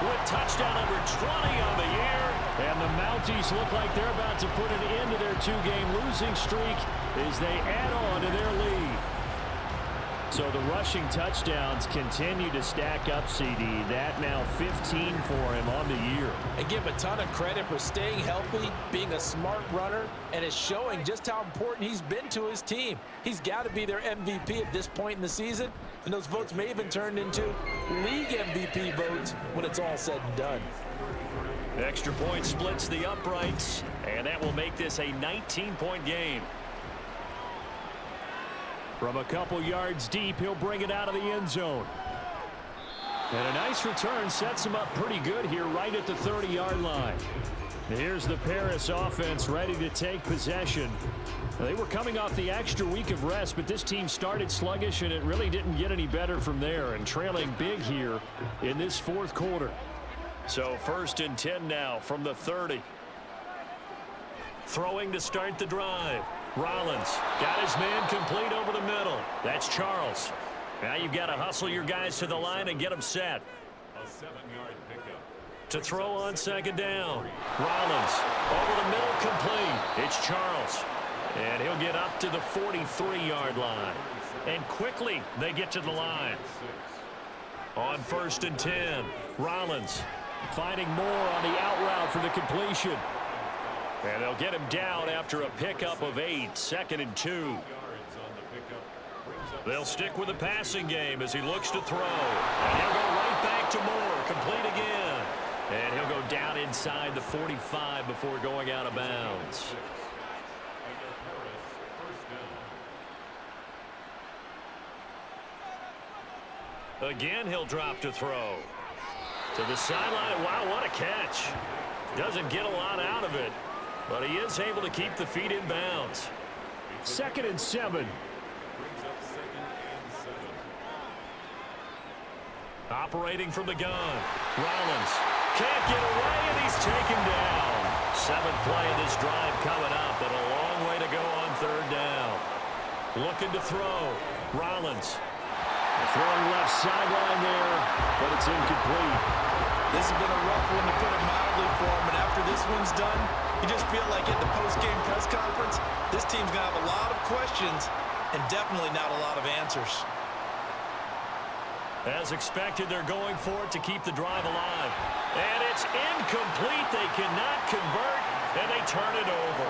with touchdown number 20 on the year. And the Mounties look like they're about to put an end to their 2-game losing streak as they add on to their lead. So the rushing touchdowns continue to stack up, CD. That now 15 for him on the year. And give him a ton of credit for staying healthy, being a smart runner, and it's showing just how important he's been to his team. He's got to be their MVP at this point in the season, and those votes may even turn into league MVP votes when it's all said and done. Extra point splits the uprights, and that will make this a 19-point game. From a couple yards deep, he'll bring it out of the end zone. And a nice return sets him up pretty good here right at the 30-yard line. Here's the Paris offense ready to take possession. They were coming off the extra week of rest, but this team started sluggish, and it really didn't get any better from there, and trailing big here in this fourth quarter. So 1st and 10 now from the 30. Throwing to start the drive. Rollins got his man complete over the middle. That's Charles. Now you've got to hustle your guys to the line and get them set. A 7-yard pickup. To throw on second down. Rollins over the middle complete. It's Charles. And he'll get up to the 43-yard line. And quickly they get to the line. On 1st and 10, Rollins finding more on the out route for the completion. And they'll get him down after a pickup of 8, 2nd and 2. They'll stick with the passing game as he looks to throw. And he'll go right back to Moore, complete again. And he'll go down inside the 45 before going out of bounds. Again, he'll drop to throw. To the sideline. Wow, what a catch. Doesn't get a lot out of it, but he is able to keep the feet in bounds. 2nd and 7. Operating from the gun. Rollins can't get away, and he's taken down. 7th play of this drive coming up, and a long way to go on 3rd down. Looking to throw. Rollins. Throwing left sideline there, but it's incomplete. This has been a rough one to put it mildly for him, and after this one's done, you just feel like at the post-game press conference, this team's going to have a lot of questions and definitely not a lot of answers. As expected, they're going for it to keep the drive alive. And it's incomplete. They cannot convert, and they turn it over.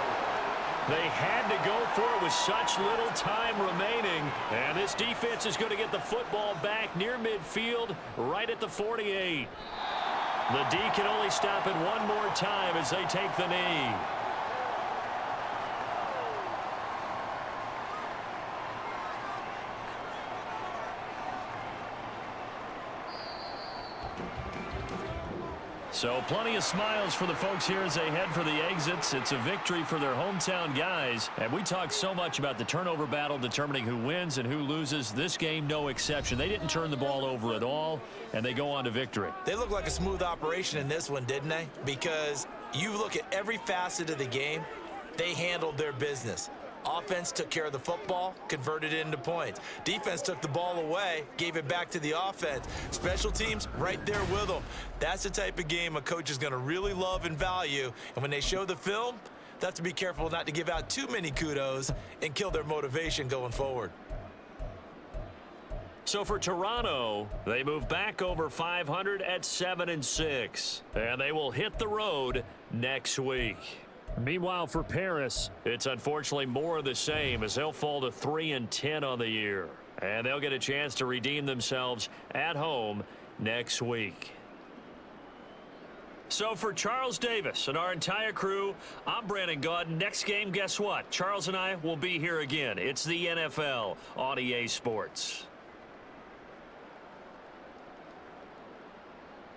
They had to go for it with such little time remaining. And this defense is going to get the football back near midfield, right at the 48. The D can only stop it one more time as they take the knee. So plenty of smiles for the folks here as they head for the exits. It's a victory for their hometown guys. And we talked so much about the turnover battle determining who wins and who loses. This game, no exception. They didn't turn the ball over at all, and they go on to victory. They look like a smooth operation in this one, didn't they? Because you look at every facet of the game, they handled their business. Offense took care of the football, converted it into points. Defense took the ball away, gave it back to the offense. Special teams right there with them. That's the type of game a coach is going to really love and value. And when they show the film, they have to be careful not to give out too many kudos and kill their motivation going forward. So for Toronto, they move back over 500 at 7-6. And they will hit the road next week. Meanwhile, for Paris, it's unfortunately more of the same as they'll fall to 3-10 on the year. And they'll get a chance to redeem themselves at home next week. So for Charles Davis and our entire crew, I'm Brandon Gaudin. Next game, guess what? Charles and I will be here again. It's the NFL on EA Sports.